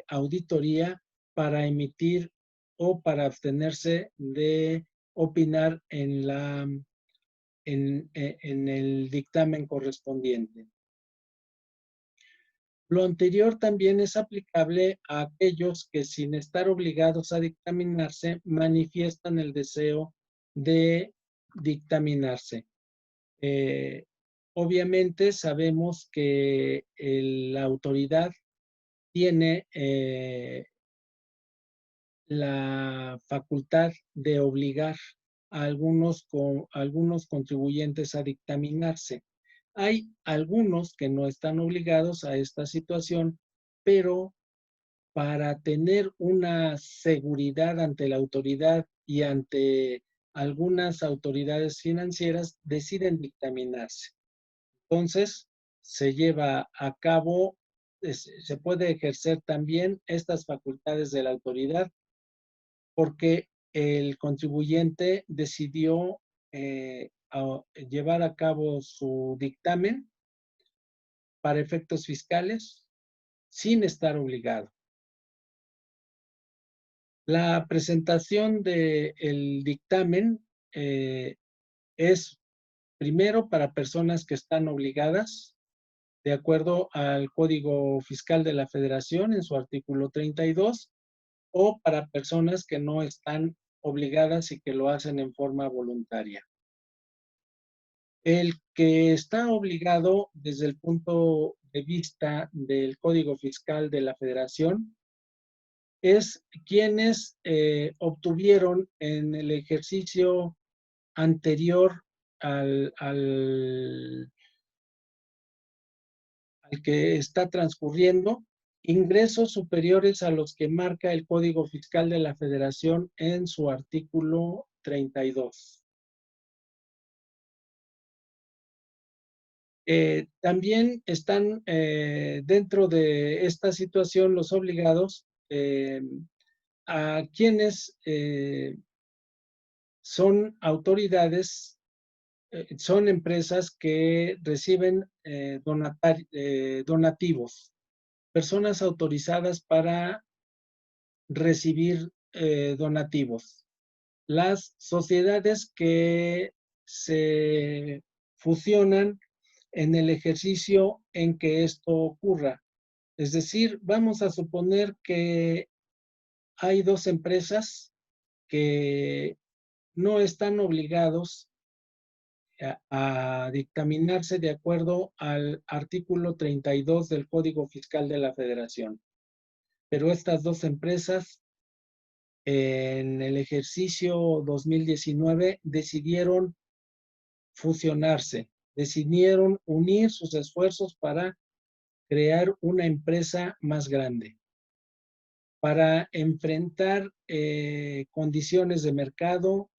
Speaker 1: auditoría para emitir o para abstenerse de opinar en el dictamen correspondiente. Lo anterior también es aplicable a aquellos que, sin estar obligados a dictaminarse, manifiestan el deseo de dictaminarse. Obviamente sabemos que la autoridad tiene la facultad de obligar a algunos contribuyentes a dictaminarse. Hay algunos que no están obligados a esta situación, pero para tener una seguridad ante la autoridad y ante algunas autoridades financieras, deciden dictaminarse. Entonces, se lleva a cabo, se puede ejercer también estas facultades de la autoridad porque el contribuyente decidió llevar a cabo su dictamen para efectos fiscales sin estar obligado. La presentación del dictamen es primero para personas que están obligadas, de acuerdo al Código Fiscal de la Federación en su artículo 32, o para personas que no están obligadas y que lo hacen en forma voluntaria. El que está obligado desde el punto de vista del Código Fiscal de la Federación es quienes obtuvieron en el ejercicio anterior al que está transcurriendo ingresos superiores a los que marca el Código Fiscal de la Federación en su artículo 32. También están dentro de esta situación los obligados a quienes son autoridades, son empresas que reciben donativos, personas autorizadas para recibir donativos. Las sociedades que se fusionan en el ejercicio en que esto ocurra. Es decir, vamos a suponer que hay dos empresas que no están obligados a dictaminarse de acuerdo al artículo 32 del Código Fiscal de la Federación. Pero estas dos empresas en el ejercicio 2019 decidieron fusionarse, decidieron unir sus esfuerzos para crear una empresa más grande, para enfrentar condiciones de mercado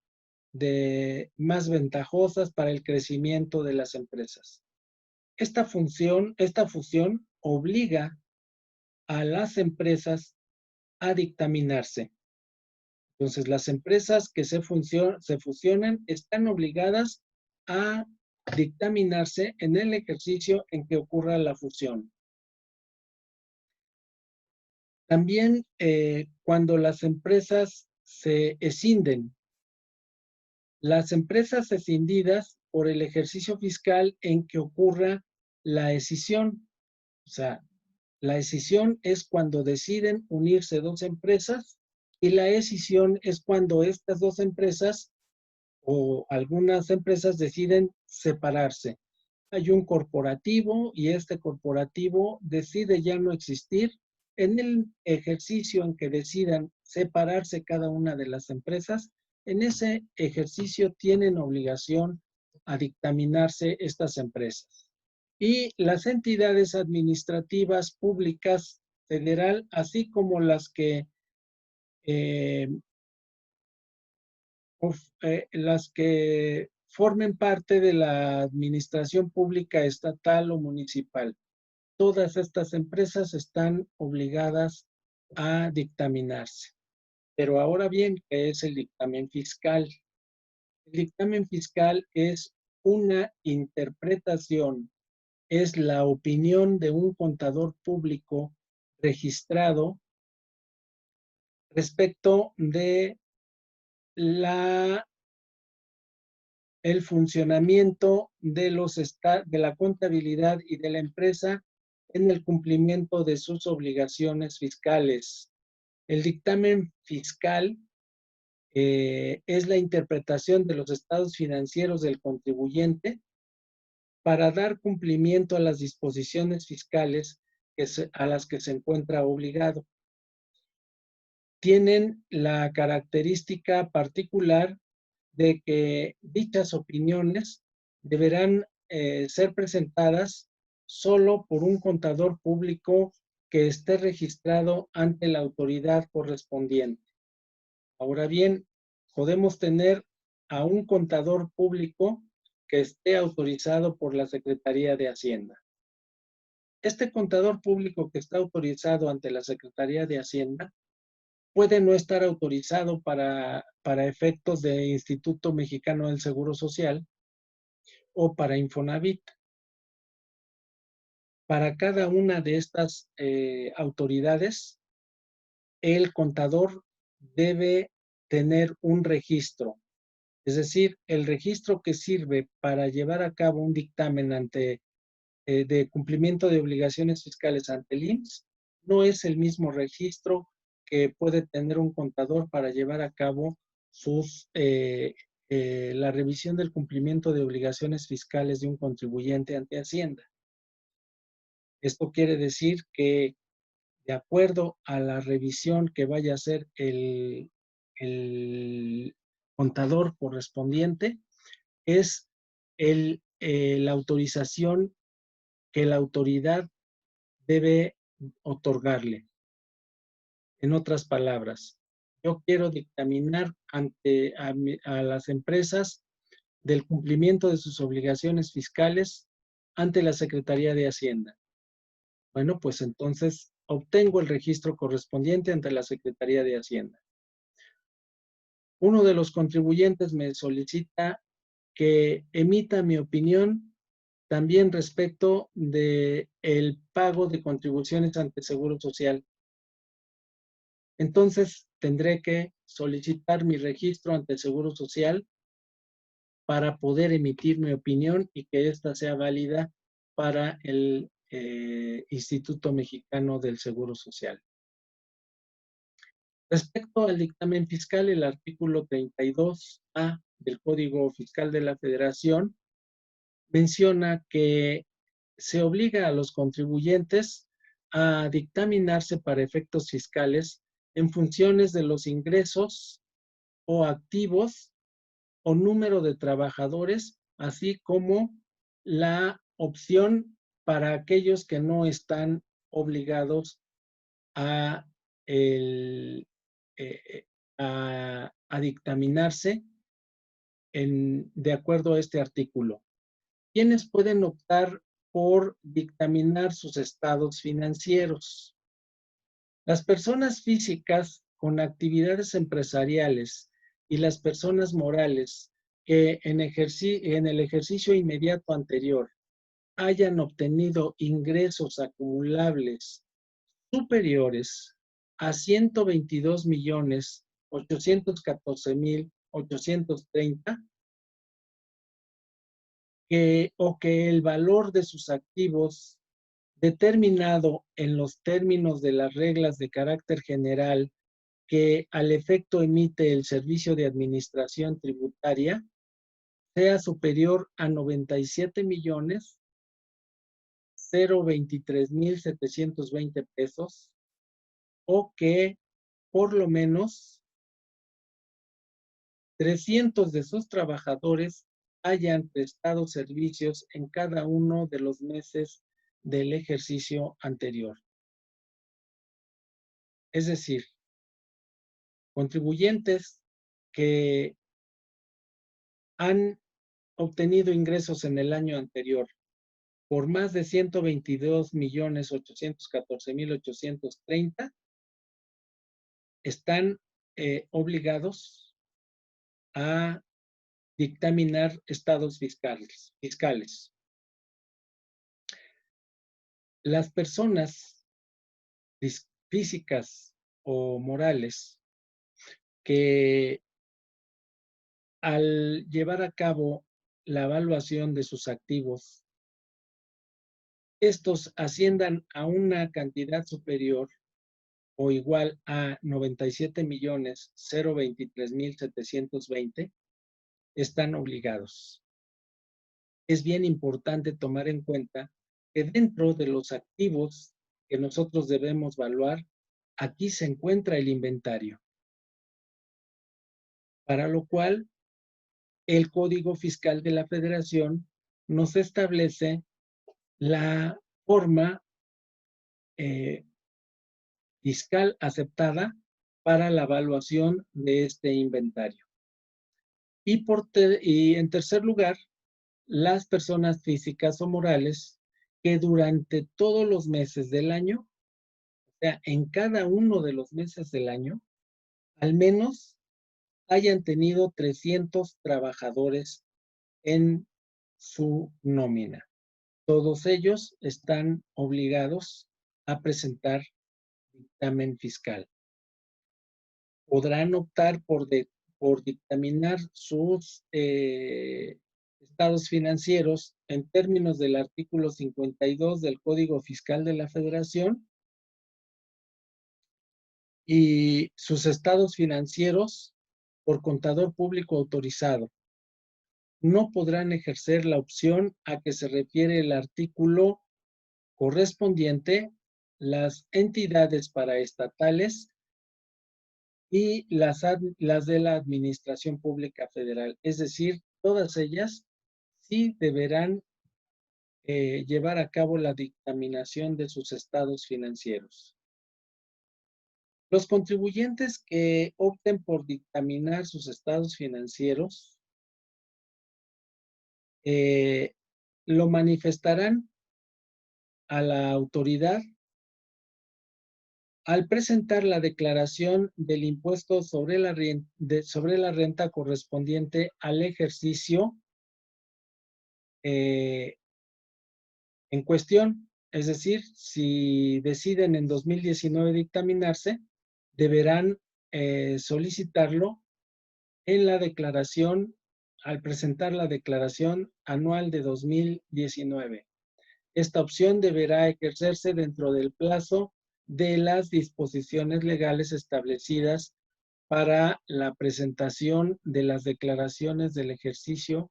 Speaker 1: más ventajosas para el crecimiento de las empresas. Esta fusión obliga a las empresas a dictaminarse. Entonces, las empresas que se fusionan están obligadas a dictaminarse en el ejercicio en que ocurra la fusión. También cuando las empresas se escinden, las empresas escindidas por el ejercicio fiscal en que ocurra la escisión. O sea, la escisión es cuando deciden unirse dos empresas y la escisión es cuando estas dos empresas o algunas empresas deciden separarse. Hay un corporativo y este corporativo decide ya no existir. En el ejercicio en que decidan separarse cada una de las empresas, en ese ejercicio tienen obligación a dictaminarse estas empresas. Y las entidades administrativas públicas federal, así como las que las que formen parte de la administración pública estatal o municipal. Todas estas empresas están obligadas a dictaminarse. Pero ahora bien, ¿qué es el dictamen fiscal? El dictamen fiscal es una interpretación, es la opinión de un contador público registrado respecto de la, el funcionamiento de, de la contabilidad y de la empresa en el cumplimiento de sus obligaciones fiscales. El dictamen fiscal es la interpretación de los estados financieros del contribuyente para dar cumplimiento a las disposiciones fiscales a las que se encuentra obligado. Tienen la característica particular de que dichas opiniones deberán ser presentadas solo por un contador público que esté registrado ante la autoridad correspondiente. Ahora bien, podemos tener a un contador público que esté autorizado por la Secretaría de Hacienda. Este contador público que está autorizado ante la Secretaría de Hacienda puede no estar autorizado para efectos de Instituto Mexicano del Seguro Social o para Infonavit. Para cada una de estas autoridades, el contador debe tener un registro. Es decir, el registro que sirve para llevar a cabo un dictamen de cumplimiento de obligaciones fiscales ante el IMSS no es el mismo registro que puede tener un contador para llevar a cabo la revisión del cumplimiento de obligaciones fiscales de un contribuyente ante Hacienda. Esto quiere decir que, de acuerdo a la revisión que vaya a hacer el contador correspondiente, es la autorización que la autoridad debe otorgarle. En otras palabras, yo quiero dictaminar a las empresas del cumplimiento de sus obligaciones fiscales ante la Secretaría de Hacienda. Bueno, pues entonces obtengo el registro correspondiente ante la Secretaría de Hacienda. Uno de los contribuyentes me solicita que emita mi opinión también respecto de el pago de contribuciones ante Seguro Social. Entonces, tendré que solicitar mi registro ante Seguro Social para poder emitir mi opinión y que ésta sea válida para el Instituto Mexicano del Seguro Social. Respecto al dictamen fiscal, el artículo 32A del Código Fiscal de la Federación menciona que se obliga a los contribuyentes a dictaminarse para efectos fiscales en funciones de los ingresos o activos o número de trabajadores, así como la opción para aquellos que no están obligados a, a dictaminarse de acuerdo a este artículo. ¿Quiénes pueden optar por dictaminar sus estados financieros? Las personas físicas con actividades empresariales y las personas morales que en el ejercicio inmediato anterior hayan obtenido ingresos acumulables superiores a 122.814.830 o que el valor de sus activos determinado en los términos de las reglas de carácter general que al efecto emite el Servicio de Administración Tributaria sea superior a 97.023.720 pesos o que por lo menos 300 de sus trabajadores hayan prestado servicios en cada uno de los meses del ejercicio anterior. Es decir, contribuyentes que han obtenido ingresos en el año anterior por más de 122.814.830, están obligados a dictaminar estados fiscales. Las personas físicas o morales que al llevar a cabo la evaluación de sus activos, estos asciendan a una cantidad superior o igual a 97.023.720, están obligados. Es bien importante tomar en cuenta que dentro de los activos que nosotros debemos evaluar, aquí se encuentra el inventario, para lo cual el Código Fiscal de la Federación nos establece la forma fiscal aceptada para la evaluación de este inventario. Y en tercer lugar, las personas físicas o morales que durante todos los meses del año, o sea, en cada uno de los meses del año, al menos hayan tenido 300 trabajadores en su nómina. Todos ellos están obligados a presentar dictamen fiscal. Podrán optar por dictaminar sus estados financieros en términos del artículo 52 del Código Fiscal de la Federación, y sus estados financieros por contador público autorizado. No podrán ejercer la opción a que se refiere el artículo correspondiente, las entidades paraestatales y las de la Administración Pública Federal. Es decir, todas ellas sí deberán llevar a cabo la dictaminación de sus estados financieros. Los contribuyentes que opten por dictaminar sus estados financieros lo manifestarán a la autoridad al presentar la declaración del impuesto sobre la renta correspondiente al ejercicio en cuestión. Es decir, si deciden en 2019 dictaminarse, deberán solicitarlo en la declaración, al presentar la declaración anual de 2019. Esta opción deberá ejercerse dentro del plazo de las disposiciones legales establecidas para la presentación de las declaraciones del ejercicio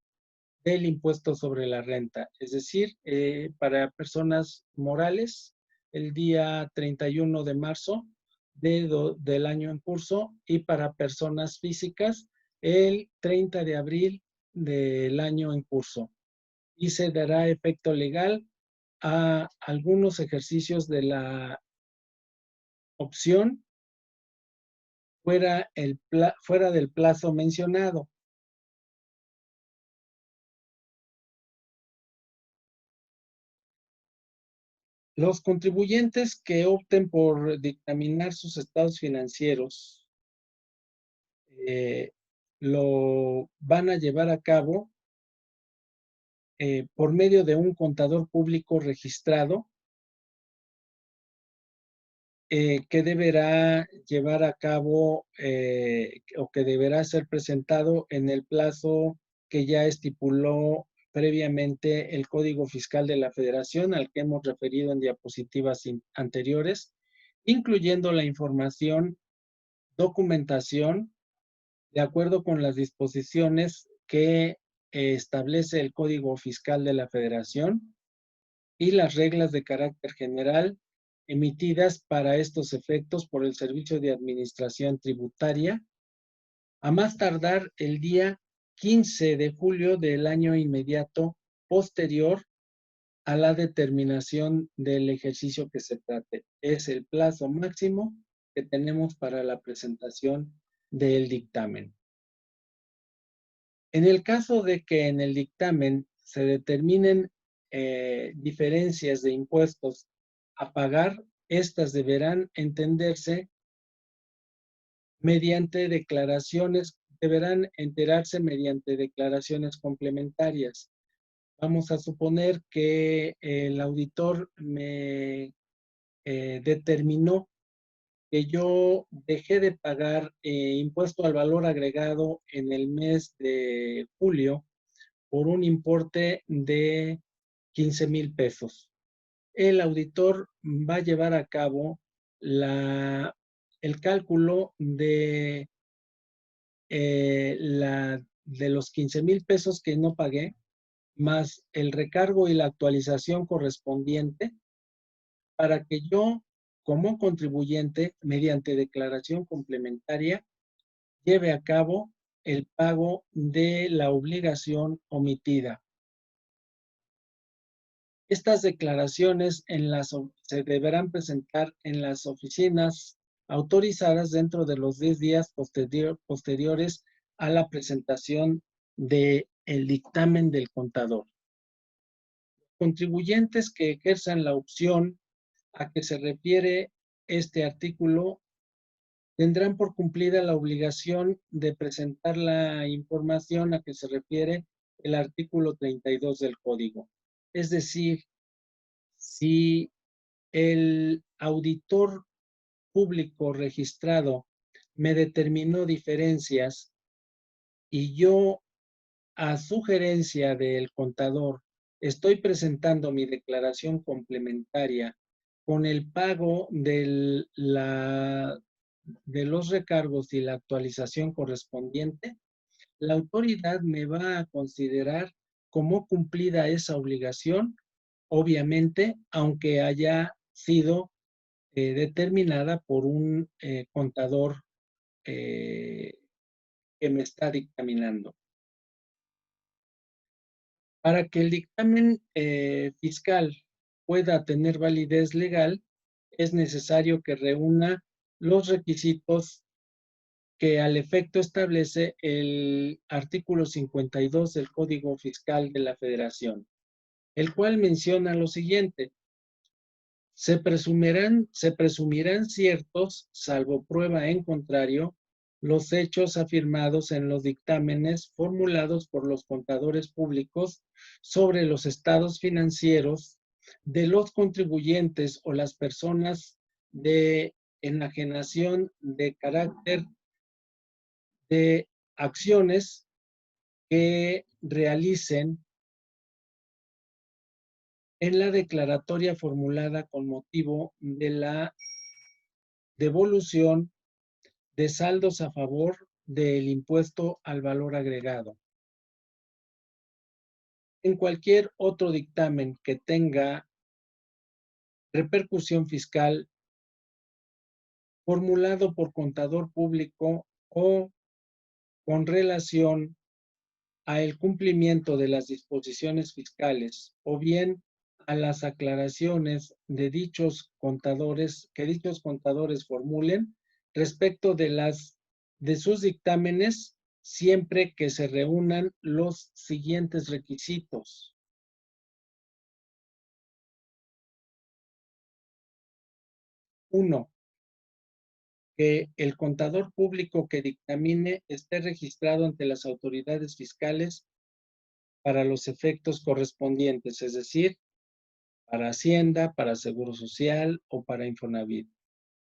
Speaker 1: del impuesto sobre la renta. Es decir, para personas morales, el día 31 de marzo del año en curso, y para personas físicas, el 30 de abril del año en curso. Y se dará efecto legal a algunos ejercicios de la opción fuera del plazo mencionado. Los contribuyentes que opten por dictaminar sus estados financieros lo van a llevar a cabo por medio de un contador público registrado que deberá llevar a cabo o que deberá ser presentado en el plazo que ya estipuló previamente el Código Fiscal de la Federación, al que hemos referido en diapositivas anteriores, incluyendo la información, documentación, de acuerdo con las disposiciones que establece el Código Fiscal de la Federación y las reglas de carácter general emitidas para estos efectos por el Servicio de Administración Tributaria, a más tardar el día 15 de julio del año inmediato posterior a la determinación del ejercicio que se trate. Es el plazo máximo que tenemos para la presentación del dictamen. En el caso de que en el dictamen se determinen diferencias de impuestos a pagar, estas deberán entenderse mediante declaraciones, deberán enterarse mediante declaraciones complementarias. Vamos a suponer que el auditor me determinó que yo dejé de pagar impuesto al valor agregado en el mes de julio por un importe de 15,000 pesos. El auditor va a llevar a cabo el cálculo de los 15,000 pesos que no pagué, más el recargo y la actualización correspondiente, para que yo, como contribuyente, mediante declaración complementaria, lleve a cabo el pago de la obligación omitida. Estas declaraciones se deberán presentar en las oficinas autorizadas dentro de los 10 días posteriores a la presentación del dictamen del contador. Contribuyentes que ejerzan la opción a que se refiere este artículo tendrán por cumplida la obligación de presentar la información a que se refiere el artículo 32 del Código. Es decir, si el auditor público registrado me determinó diferencias y yo, a sugerencia del contador, estoy presentando mi declaración complementaria con el pago de los recargos y la actualización correspondiente, la autoridad me va a considerar como cumplida esa obligación, obviamente, aunque haya sido determinada por un contador que me está dictaminando. Para que el dictamen fiscal pueda tener validez legal, es necesario que reúna los requisitos que al efecto establece el artículo 52 del Código Fiscal de la Federación, el cual menciona lo siguiente: se presumirán ciertos, salvo prueba en contrario, los hechos afirmados en los dictámenes formulados por los contadores públicos sobre los estados financieros de los contribuyentes o las personas de enajenación de carácter de acciones que realicen en la declaratoria formulada con motivo de la devolución de saldos a favor del impuesto al valor agregado. En cualquier otro dictamen que tenga repercusión fiscal formulado por contador público o con relación a el cumplimiento de las disposiciones fiscales o bien a las aclaraciones de dichos contadores formulen respecto de sus dictámenes, siempre que se reúnan los siguientes requisitos. 1. Que el contador público que dictamine esté registrado ante las autoridades fiscales para los efectos correspondientes, es decir, para Hacienda, para Seguro Social o para Infonavit,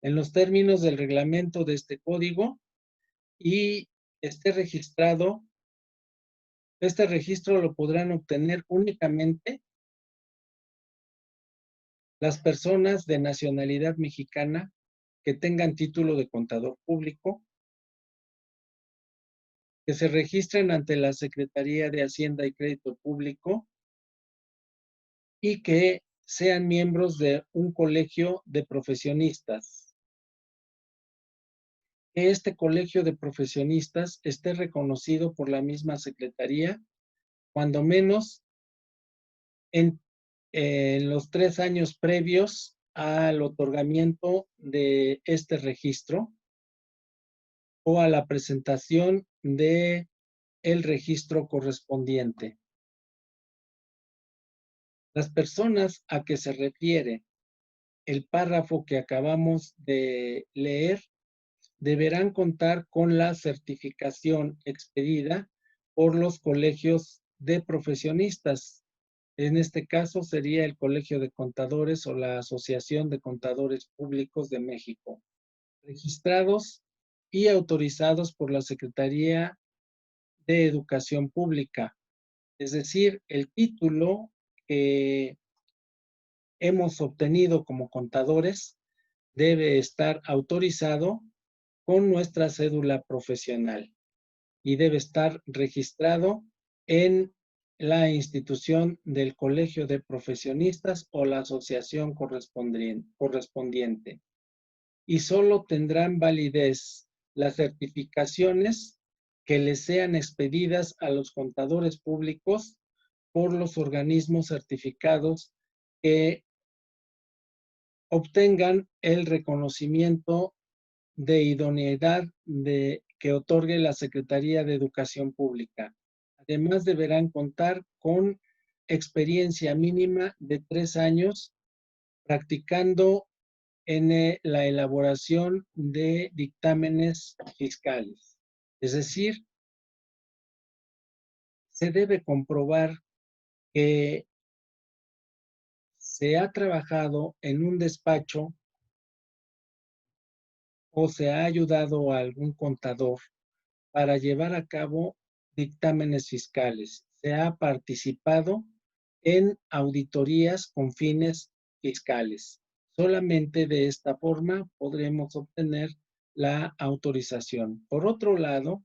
Speaker 1: en los términos del reglamento de este código, y esté registrado. Este registro lo podrán obtener únicamente las personas de nacionalidad mexicana que tengan título de contador público, que se registren ante la Secretaría de Hacienda y Crédito Público y que sean miembros de un colegio de profesionistas. Que este colegio de profesionistas esté reconocido por la misma Secretaría, cuando menos en los 3 años previos al otorgamiento de este registro o a la presentación de el registro correspondiente. Las personas a que se refiere el párrafo que acabamos de leer deberán contar con la certificación expedida por los colegios de profesionistas. En este caso sería el Colegio de Contadores o la Asociación de Contadores Públicos de México, registrados y autorizados por la Secretaría de Educación Pública. Es decir, el título que hemos obtenido como contadores debe estar autorizado con nuestra cédula profesional y debe estar registrado en la institución del Colegio de Profesionistas o la asociación correspondiente. Y solo tendrán validez las certificaciones que les sean expedidas a los contadores públicos por los organismos certificados que obtengan el reconocimiento de idoneidad que otorgue la Secretaría de Educación Pública. Además, deberán contar con experiencia mínima de 3 años practicando en la elaboración de dictámenes fiscales. Es decir, se debe comprobar que se ha trabajado en un despacho o se ha ayudado a algún contador para llevar a cabo dictámenes fiscales. Se ha participado en auditorías con fines fiscales. Solamente de esta forma podremos obtener la autorización. Por otro lado,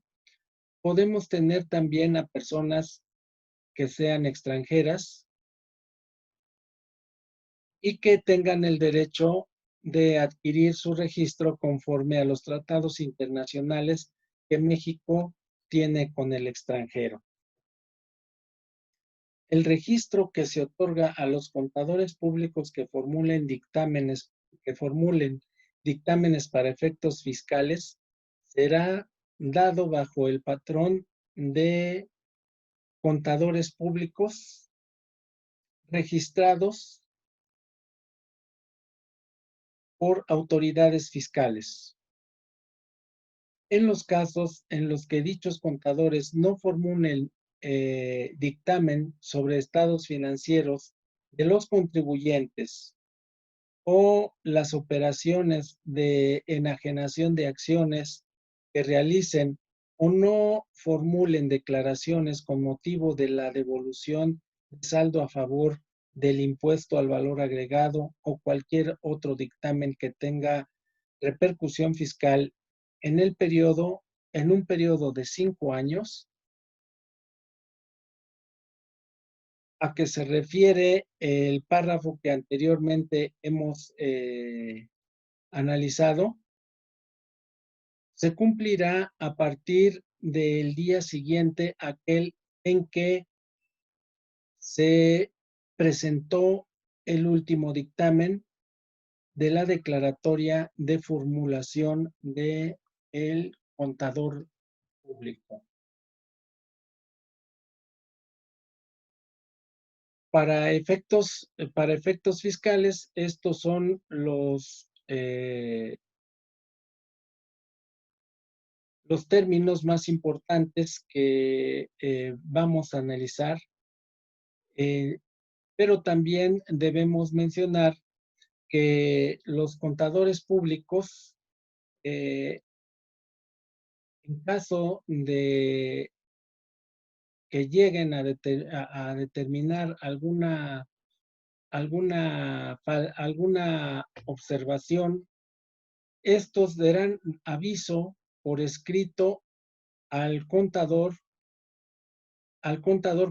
Speaker 1: podemos tener también a personas que sean extranjeras y que tengan el derecho de adquirir su registro conforme a los tratados internacionales que México tiene con el extranjero. El registro que se otorga a los contadores públicos que formulen dictámenes para efectos fiscales será dado bajo el patrón de contadores públicos registrados por autoridades fiscales. En los casos en los que dichos contadores no formulen dictamen sobre estados financieros de los contribuyentes o las operaciones de enajenación de acciones que realicen o no formulen declaraciones con motivo de la devolución de saldo a favor del impuesto al valor agregado o cualquier otro dictamen que tenga repercusión fiscal en un periodo de 5 años, a que se refiere el párrafo que anteriormente hemos analizado, se cumplirá a partir del día siguiente, aquel en que se presentó el último dictamen de la declaratoria de formulación del contador público. Para efectos fiscales, estos son los términos más importantes que vamos a analizar, pero también debemos mencionar que los contadores públicos, en caso de que lleguen a determinar alguna observación, estos darán aviso por escrito al contador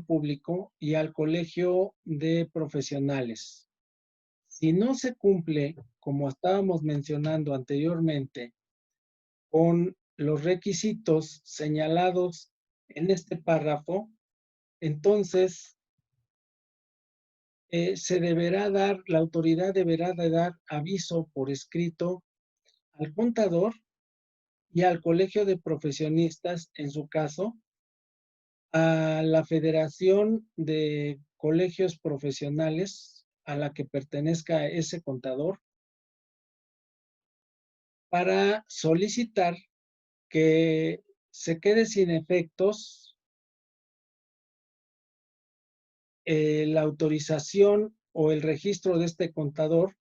Speaker 1: público y al colegio de profesionales. Si no se cumple, como estábamos mencionando anteriormente, con los requisitos señalados en este párrafo, entonces la autoridad deberá de dar aviso por escrito al contador y al colegio de profesionistas, en su caso, a la Federación de Colegios Profesionales a la que pertenezca ese contador para solicitar que se quede sin efectos la autorización o el registro de este contador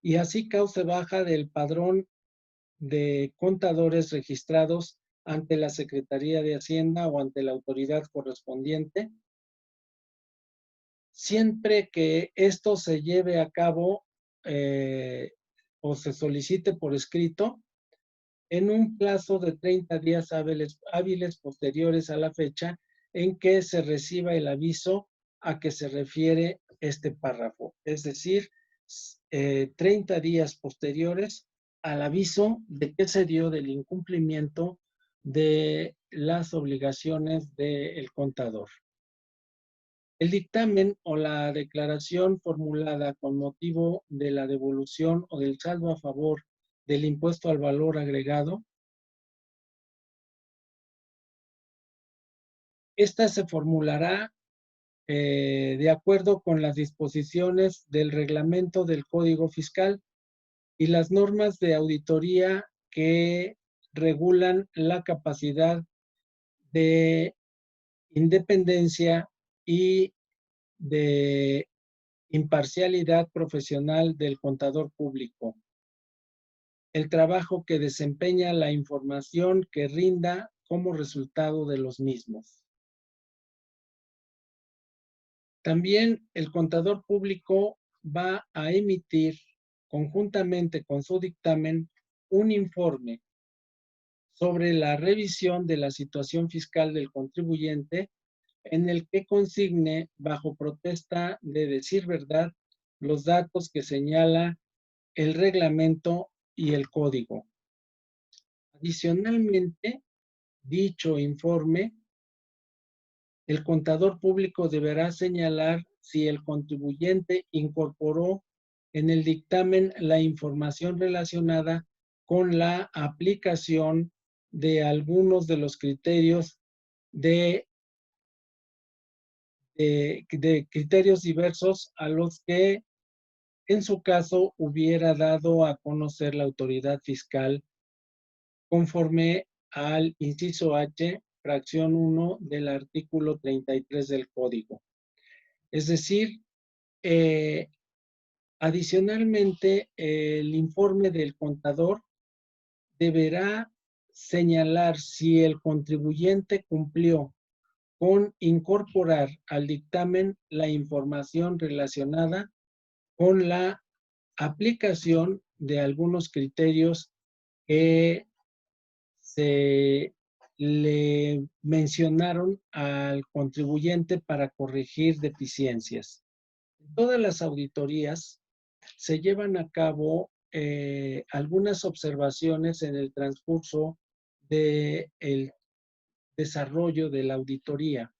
Speaker 1: y así cause baja del padrón de contadores registrados ante la Secretaría de Hacienda o ante la autoridad correspondiente, siempre que esto se lleve a cabo o se solicite por escrito en un plazo de 30 días hábiles posteriores a la fecha en que se reciba el aviso a que se refiere este párrafo. Es decir, 30 días posteriores al aviso de que se dio del incumplimiento de las obligaciones del contador. El dictamen o la declaración formulada con motivo de la devolución o del saldo a favor del impuesto al valor agregado, esta se formulará de acuerdo con las disposiciones del reglamento del Código Fiscal y las normas de auditoría que regulan la capacidad de independencia y de imparcialidad profesional del contador público. El trabajo que desempeña, la información que rinda como resultado de los mismos. También el contador público va a emitir conjuntamente con su dictamen un informe sobre la revisión de la situación fiscal del contribuyente en el que consigne bajo protesta de decir verdad los datos que señala el reglamento y el código. Adicionalmente, dicho informe, el contador público deberá señalar si el contribuyente incorporó en el dictamen la información relacionada con la aplicación de algunos de los criterios de criterios diversos a los que en su caso hubiera dado a conocer la autoridad fiscal conforme al inciso H, fracción 1 del artículo 33 del Código. Es decir, adicionalmente, el informe del contador deberá señalar si el contribuyente cumplió con incorporar al dictamen la información relacionada con la aplicación de algunos criterios que se le mencionaron al contribuyente para corregir deficiencias. Todas las auditorías se llevan a cabo algunas observaciones en el transcurso del desarrollo de la auditoría.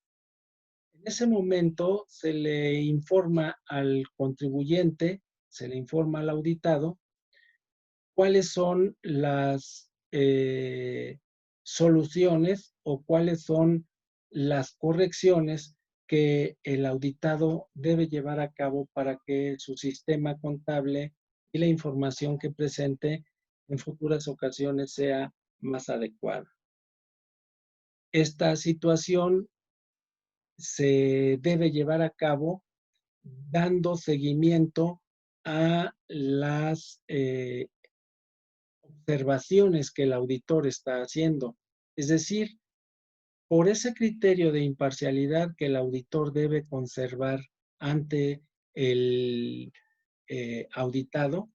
Speaker 1: En ese momento se le informa al contribuyente, se le informa al auditado, cuáles son las soluciones o cuáles son las correcciones que el auditado debe llevar a cabo para que su sistema contable y la información que presente en futuras ocasiones sea más adecuada. Esta situación se debe llevar a cabo dando seguimiento a las observaciones que el auditor está haciendo. Es decir, por ese criterio de imparcialidad que el auditor debe conservar ante el auditado,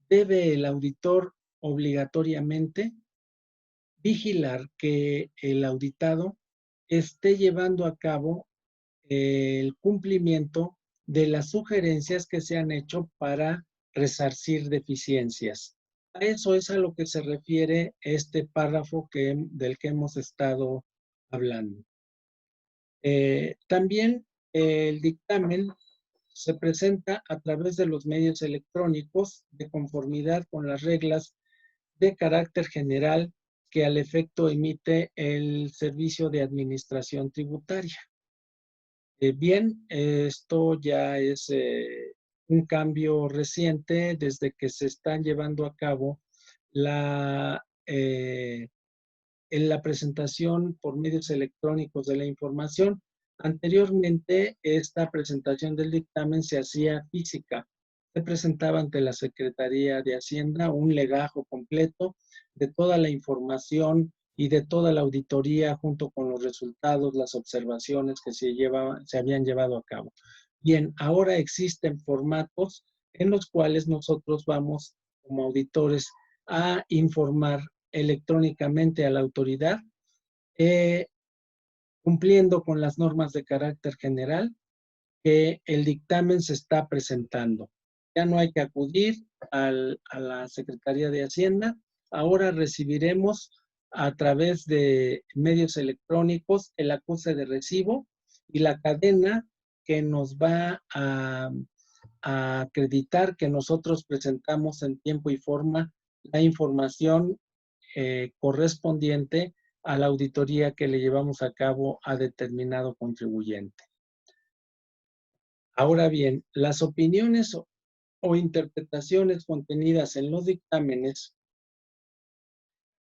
Speaker 1: debe el auditor obligatoriamente vigilar que el auditado esté llevando a cabo el cumplimiento de las sugerencias que se han hecho para resarcir deficiencias. A eso es a lo que se refiere este párrafo del que hemos estado hablando. También el dictamen se presenta a través de los medios electrónicos de conformidad con las reglas de carácter general que al efecto emite el Servicio de Administración Tributaria. Bien, esto ya es un cambio reciente desde que se están llevando a cabo en la presentación por medios electrónicos de la información. Anteriormente, esta presentación del dictamen se hacía física. Se presentaba ante la Secretaría de Hacienda un legajo completo de toda la información y de toda la auditoría junto con los resultados, las observaciones que se habían llevado a cabo. Bien, ahora existen formatos en los cuales nosotros vamos como auditores a informar electrónicamente a la autoridad, eh, cumpliendo con las normas de carácter general que el dictamen se está presentando. Ya no hay que acudir a la Secretaría de Hacienda. Ahora recibiremos a través de medios electrónicos el acuse de recibo y la cadena que nos va a acreditar que nosotros presentamos en tiempo y forma la información correspondiente a la auditoría que le llevamos a cabo a determinado contribuyente. Ahora bien, las opiniones o interpretaciones contenidas en los dictámenes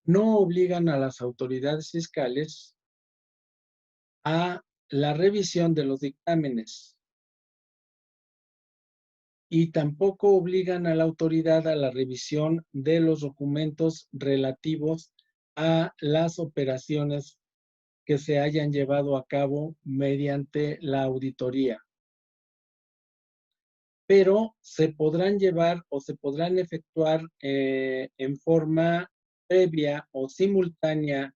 Speaker 1: no obligan a las autoridades fiscales a la revisión de los dictámenes y tampoco obligan a la autoridad a la revisión de los documentos relativos a las operaciones que se hayan llevado a cabo mediante la auditoría. Pero se podrán llevar o se podrán efectuar en forma previa o simultánea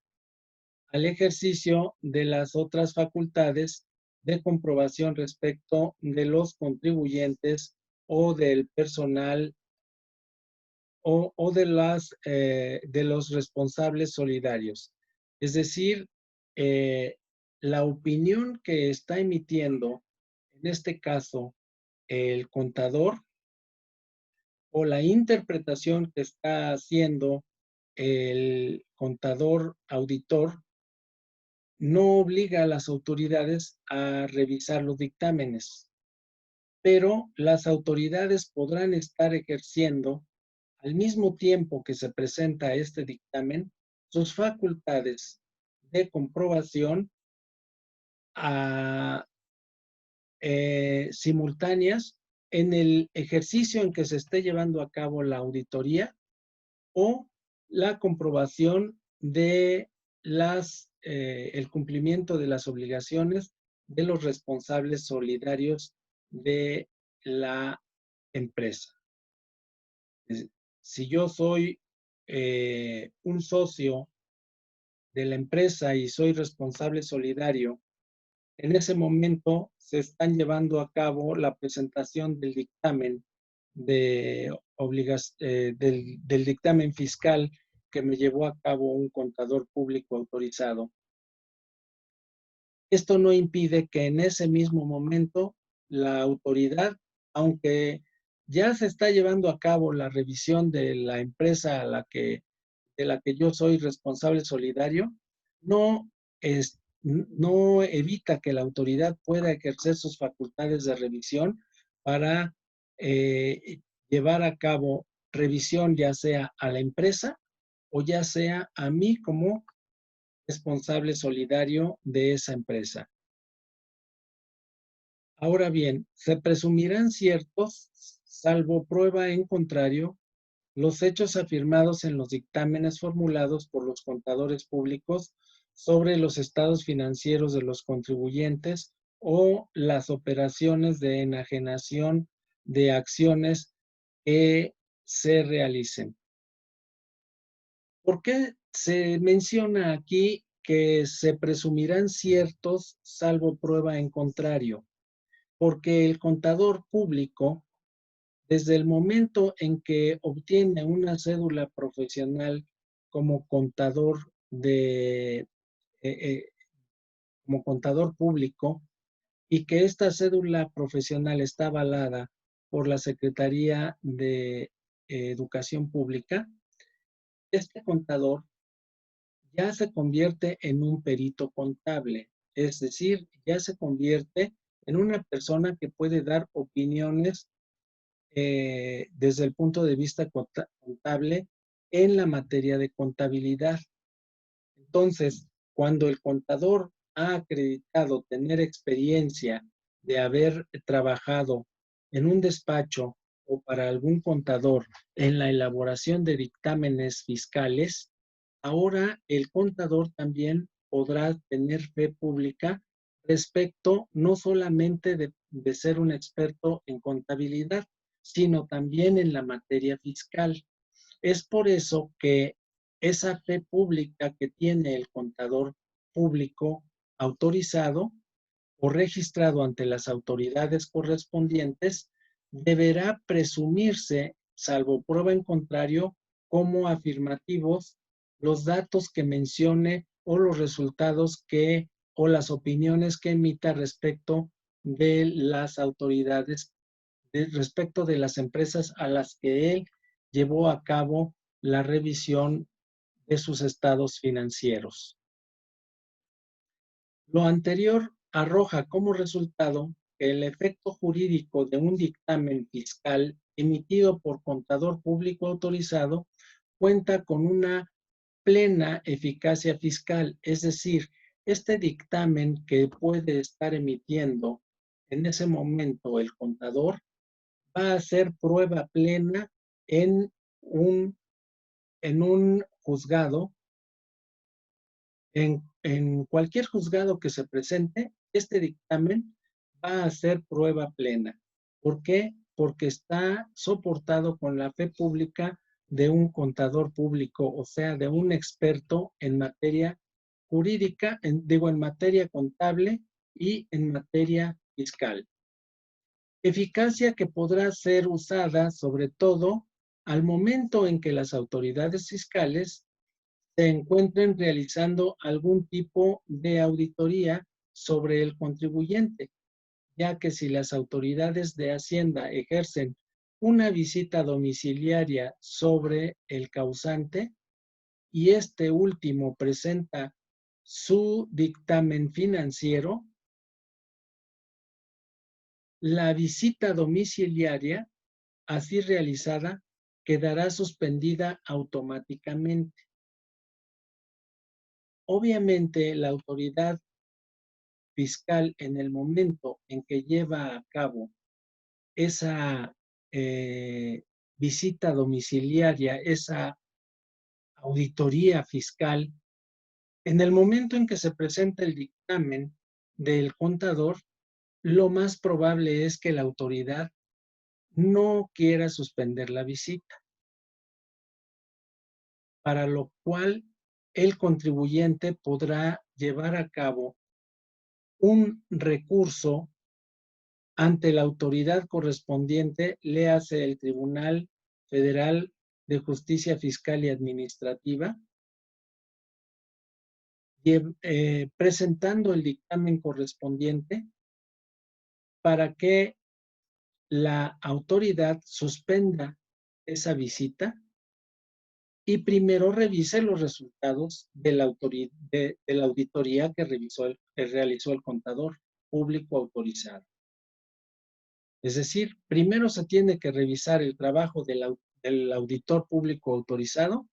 Speaker 1: al ejercicio de las otras facultades de comprobación respecto de los contribuyentes o del personal o de los responsables solidarios. Es decir, la opinión que está emitiendo, en este caso, el contador o la interpretación que está haciendo el contador auditor no obliga a las autoridades a revisar los dictámenes, pero las autoridades podrán estar ejerciendo al mismo tiempo que se presenta este dictamen sus facultades de comprobación simultáneas en el ejercicio en que se esté llevando a cabo la auditoría o la comprobación de el cumplimiento de las obligaciones de los responsables solidarios de la empresa. Si yo soy un socio de la empresa y soy responsable solidario, en ese momento se están llevando a cabo la presentación del dictamen del dictamen fiscal que me llevó a cabo un contador público autorizado. Esto no impide que en ese mismo momento la autoridad, aunque ya se está llevando a cabo la revisión de la empresa de la que yo soy responsable solidario, no evita que la autoridad pueda ejercer sus facultades de revisión para llevar a cabo revisión ya sea a la empresa o ya sea a mí como responsable solidario de esa empresa. Ahora bien, se presumirán ciertos, salvo prueba en contrario, los hechos afirmados en los dictámenes formulados por los contadores públicos sobre los estados financieros de los contribuyentes o las operaciones de enajenación de acciones que se realicen. ¿Por qué se menciona aquí que se presumirán ciertos salvo prueba en contrario? Porque el contador público, desde el momento en que obtiene una cédula profesional como contador como contador público y que esta cédula profesional está avalada por la Secretaría de Educación Pública, este contador ya se convierte en un perito contable, es decir, ya se convierte en una persona que puede dar opiniones desde el punto de vista contable en la materia de contabilidad. Entonces, cuando el contador ha acreditado tener experiencia de haber trabajado en un despacho o para algún contador en la elaboración de dictámenes fiscales, ahora el contador también podrá tener fe pública respecto no solamente de ser un experto en contabilidad, sino también en la materia fiscal. Es por eso que esa fe pública que tiene el contador público autorizado o registrado ante las autoridades correspondientes deberá presumirse, salvo prueba en contrario, como afirmativos los datos que mencione o los resultados que o las opiniones que emita respecto de las autoridades, respecto de las empresas a las que él llevó a cabo la revisión de sus estados financieros. Lo anterior arroja como resultado que el efecto jurídico de un dictamen fiscal emitido por contador público autorizado cuenta con una plena eficacia fiscal, es decir, este dictamen que puede estar emitiendo en ese momento el contador va a ser prueba plena en un, en un juzgado, en cualquier juzgado que se presente, este dictamen va a ser prueba plena. ¿Por qué? Porque está soportado con la fe pública de un contador público, o sea, de un experto en materia jurídica, en materia contable y en materia fiscal. Eficacia que podrá ser usada sobre todo al momento en que las autoridades fiscales se encuentren realizando algún tipo de auditoría sobre el contribuyente, ya que si las autoridades de Hacienda ejercen una visita domiciliaria sobre el causante y este último presenta su dictamen financiero, la visita domiciliaria así realizada quedará suspendida automáticamente. Obviamente, la autoridad fiscal en el momento en que lleva a cabo esa visita domiciliaria, esa auditoría fiscal, en el momento en que se presenta el dictamen del contador, lo más probable es que la autoridad no quiera suspender la visita, para lo cual el contribuyente podrá llevar a cabo un recurso ante la autoridad correspondiente, léase el Tribunal Federal de Justicia Fiscal y Administrativa, presentando el dictamen correspondiente para que la autoridad suspenda esa visita y primero revise los resultados de la auditoría que realizó el contador público autorizado. Es decir, primero se tiene que revisar el trabajo del auditor público autorizado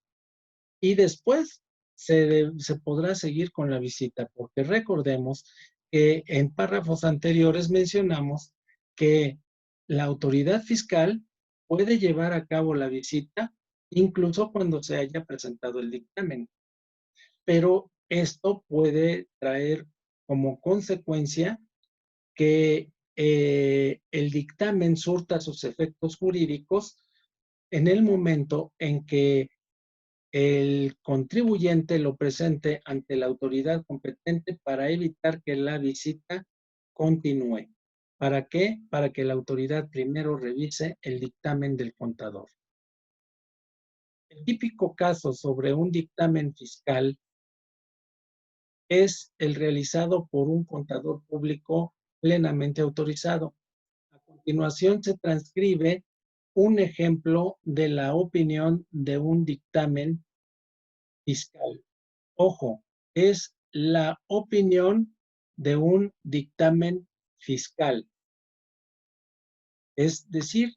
Speaker 1: y después se podrá seguir con la visita, porque recordemos que en párrafos anteriores mencionamos que la autoridad fiscal puede llevar a cabo la visita incluso cuando se haya presentado el dictamen, pero esto puede traer como consecuencia que el dictamen surta sus efectos jurídicos en el momento en que el contribuyente lo presente ante la autoridad competente para evitar que la visita continúe. ¿Para qué? Para que la autoridad primero revise el dictamen del contador. El típico caso sobre un dictamen fiscal es el realizado por un contador público plenamente autorizado. A continuación se transcribe un ejemplo de la opinión de un dictamen fiscal. Ojo, es la opinión de un dictamen fiscal. Es decir,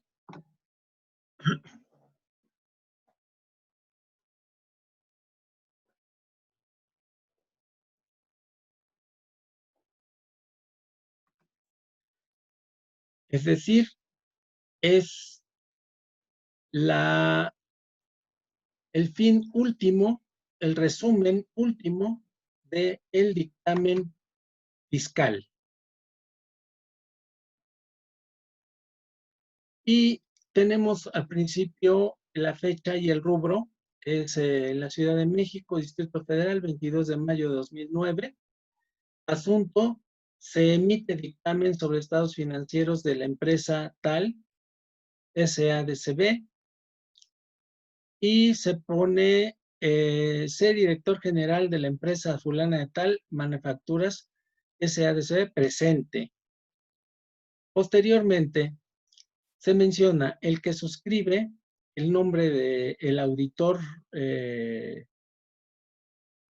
Speaker 1: es decir, es la, el fin último, el resumen último del dictamen fiscal. Y tenemos al principio la fecha y el rubro, que es la Ciudad de México, Distrito Federal, 22 de mayo de 2009. Asunto, se emite dictamen sobre estados financieros de la empresa tal, SADCB, y se pone ser director general de la empresa fulana de tal, Manufacturas SADCB, presente. Posteriormente, se menciona el que suscribe el nombre del auditor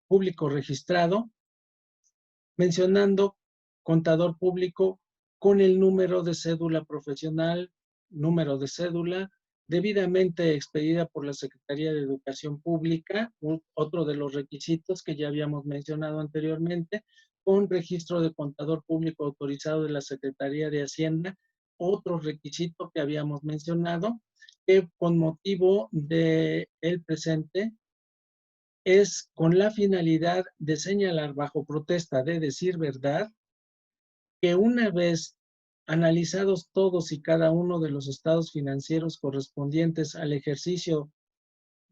Speaker 1: público registrado, mencionando contador público con el número de cédula profesional, número de cédula, debidamente expedida por la Secretaría de Educación Pública, otro de los requisitos que ya habíamos mencionado anteriormente, con registro de contador público autorizado de la Secretaría de Hacienda, otro requisito que habíamos mencionado, que con motivo del presente es con la finalidad de señalar bajo protesta de decir verdad que una vez analizados todos y cada uno de los estados financieros correspondientes al ejercicio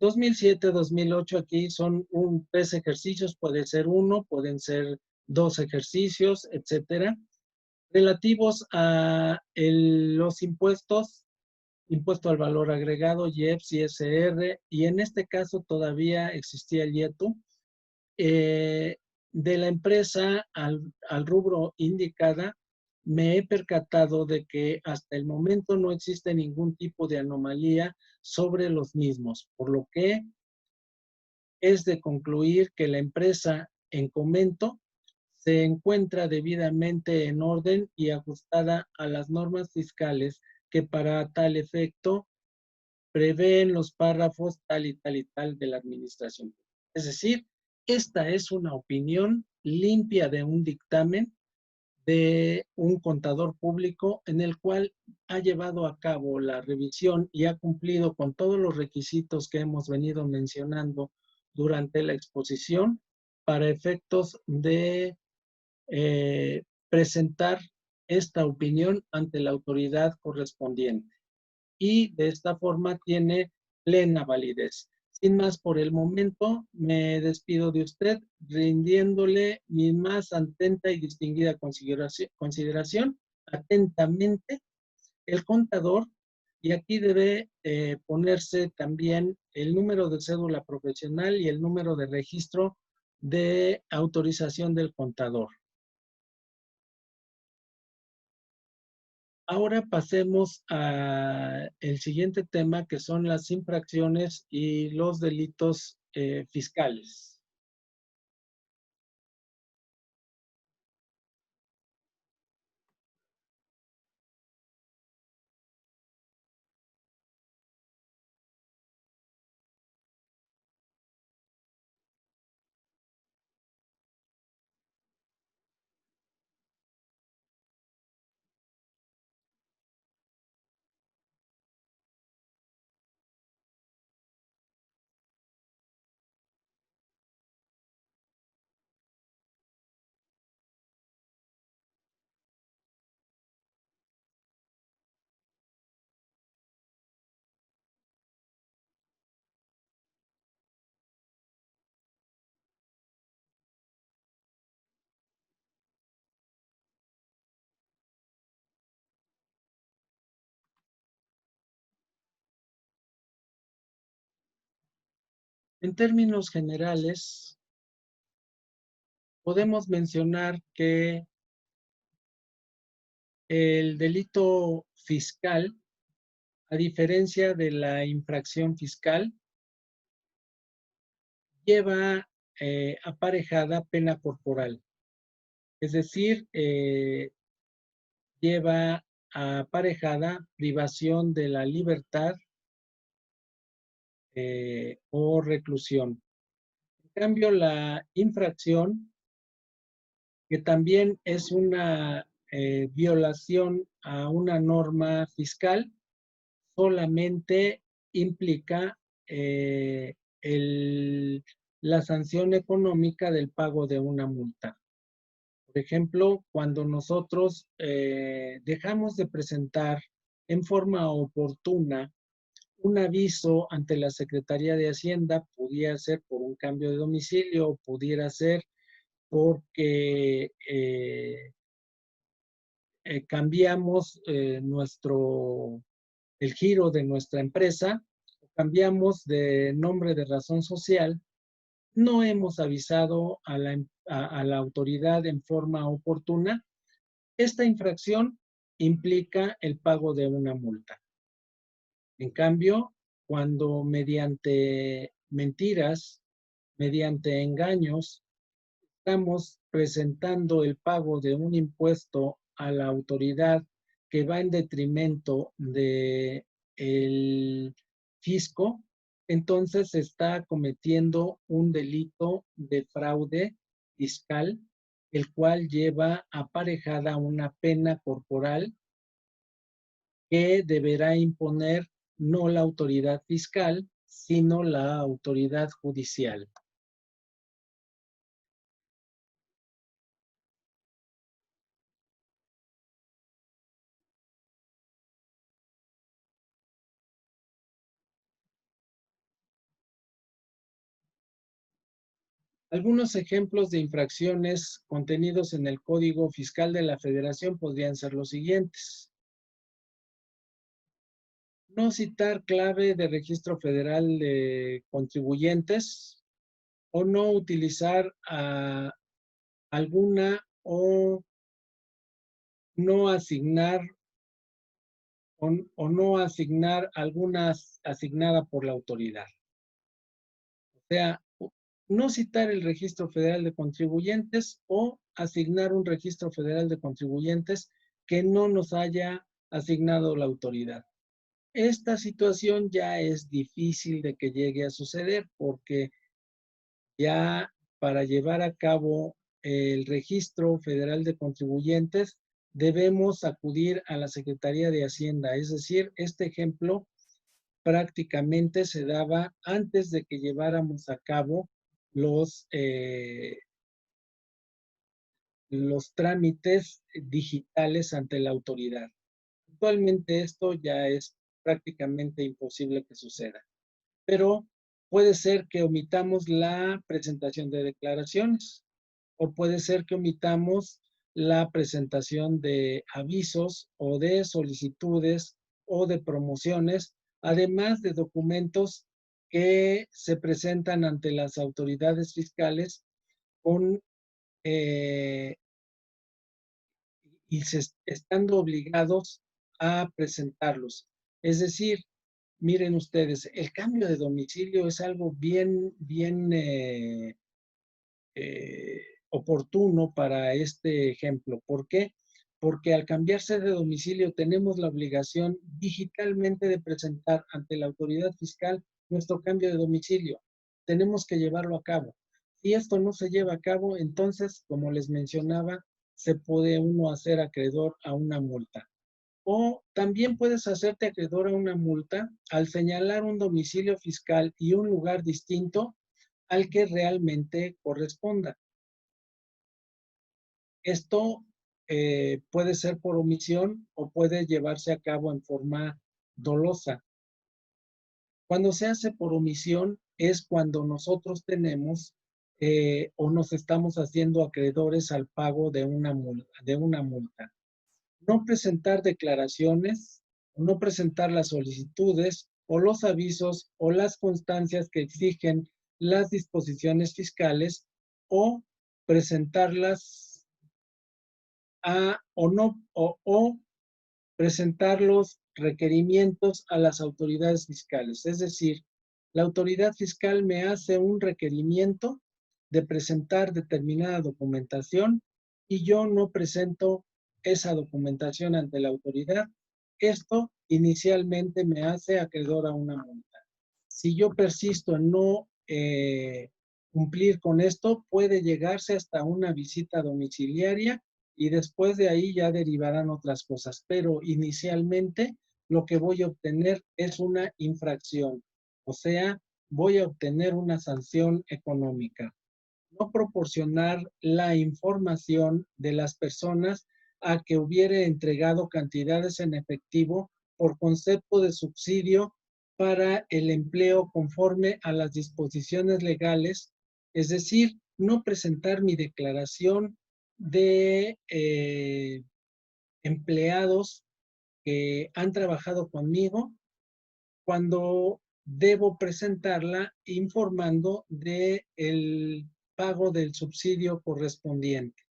Speaker 1: 2007-2008, aquí son 3 ejercicios, puede ser uno, pueden ser 2 ejercicios, etcétera, relativos a los impuestos, impuesto al valor agregado, IEPS, ISR, y en este caso todavía existía el IETU, eh, de la empresa al rubro indicada, me he percatado de que hasta el momento no existe ningún tipo de anomalía sobre los mismos, por lo que es de concluir que la empresa en comento se encuentra debidamente en orden y ajustada a las normas fiscales que para tal efecto prevén los párrafos tal y tal y tal de la administración. Es decir, esta es una opinión limpia de un dictamen de un contador público en el cual ha llevado a cabo la revisión y ha cumplido con todos los requisitos que hemos venido mencionando durante la exposición para efectos de presentar esta opinión ante la autoridad correspondiente y de esta forma tiene plena validez. Sin más por el momento, me despido de usted rindiéndole mi más atenta y distinguida consideración. Atentamente, el contador, y aquí debe ponerse también el número de cédula profesional y el número de registro de autorización del contador. Ahora pasemos al siguiente tema, que son las infracciones y los delitos fiscales. En términos generales, podemos mencionar que el delito fiscal, a diferencia de la infracción fiscal, lleva aparejada pena corporal. Es decir, lleva aparejada privación de la libertad o reclusión. En cambio, la infracción, que también es una violación a una norma fiscal, solamente implica eh, la sanción económica del pago de una multa. Por ejemplo, cuando nosotros dejamos de presentar en forma oportuna un aviso ante la Secretaría de Hacienda, pudiera ser por un cambio de domicilio, pudiera ser porque cambiamos el giro de nuestra empresa, cambiamos de nombre de razón social, no hemos avisado a la autoridad en forma oportuna. Esta infracción implica el pago de una multa. En cambio, cuando mediante mentiras, mediante engaños, estamos presentando el pago de un impuesto a la autoridad que va en detrimento de el fisco, entonces se está cometiendo un delito de fraude fiscal, el cual lleva aparejada una pena corporal que deberá imponer no la autoridad fiscal, sino la autoridad judicial. Algunos ejemplos de infracciones contenidos en el Código Fiscal de la Federación podrían ser los siguientes. No citar clave de registro federal de contribuyentes o no utilizar alguna o no asignar o no asignar alguna asignada por la autoridad. O sea, no citar el registro federal de contribuyentes o asignar un registro federal de contribuyentes que no nos haya asignado la autoridad. Esta situación ya es difícil de que llegue a suceder porque ya para llevar a cabo el registro federal de contribuyentes debemos acudir a la Secretaría de Hacienda. Es decir, este ejemplo prácticamente se daba antes de que lleváramos a cabo los, eh, los trámites digitales ante la autoridad. Actualmente esto ya es prácticamente imposible que suceda, pero puede ser que omitamos la presentación de declaraciones o puede ser que omitamos la presentación de avisos o de solicitudes o de promociones, además de documentos que se presentan ante las autoridades fiscales con, eh, y estando obligados a presentarlos. Es decir, miren ustedes, el cambio de domicilio es algo bien eh, oportuno para este ejemplo. ¿Por qué? Porque al cambiarse de domicilio tenemos la obligación digitalmente de presentar ante la autoridad fiscal nuestro cambio de domicilio. Tenemos que llevarlo a cabo. Si esto no se lleva a cabo, entonces, como les mencionaba, se puede uno hacer acreedor a una multa. O también puedes hacerte acreedor a una multa al señalar un domicilio fiscal y un lugar distinto al que realmente corresponda. Esto puede ser por omisión o puede llevarse a cabo en forma dolosa. Cuando se hace por omisión es cuando nosotros tenemos o nos estamos haciendo acreedores al pago de una multa. No presentar declaraciones, no presentar las solicitudes o los avisos o las constancias que exigen las disposiciones fiscales o presentarlas o presentar los requerimientos a las autoridades fiscales. Es decir, la autoridad fiscal me hace un requerimiento de presentar determinada documentación y yo no presento esa documentación ante la autoridad, esto inicialmente me hace acreedor a una multa. Si yo persisto en no cumplir con esto, puede llegarse hasta una visita domiciliaria y después de ahí ya derivarán otras cosas. Pero inicialmente lo que voy a obtener es una infracción, o sea, voy a obtener una sanción económica. No proporcionar la información de las personas a que hubiere entregado cantidades en efectivo por concepto de subsidio para el empleo conforme a las disposiciones legales, es decir, no presentar mi declaración de empleados que han trabajado conmigo cuando debo presentarla informando de el pago del subsidio correspondiente.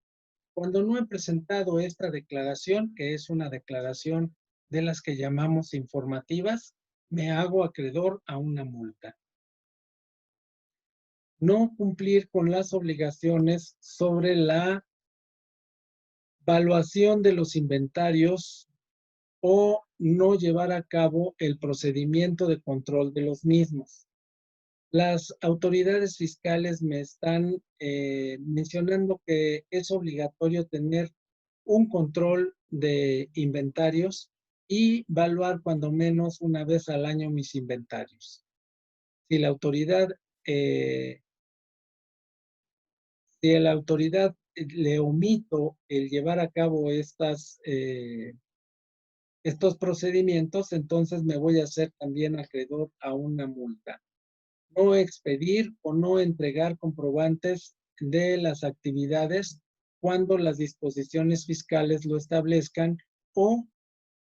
Speaker 1: Cuando no he presentado esta declaración, que es una declaración de las que llamamos informativas, me hago acreedor a una multa. No cumplir con las obligaciones sobre la evaluación de los inventarios o no llevar a cabo el procedimiento de control de los mismos. Las autoridades fiscales me están mencionando que es obligatorio tener un control de inventarios y evaluar cuando menos una vez al año mis inventarios. Si la autoridad, eh, si a la autoridad le omito el llevar a cabo estos procedimientos, entonces me voy a hacer también acreedor a una multa. No expedir o no entregar comprobantes de las actividades cuando las disposiciones fiscales lo establezcan o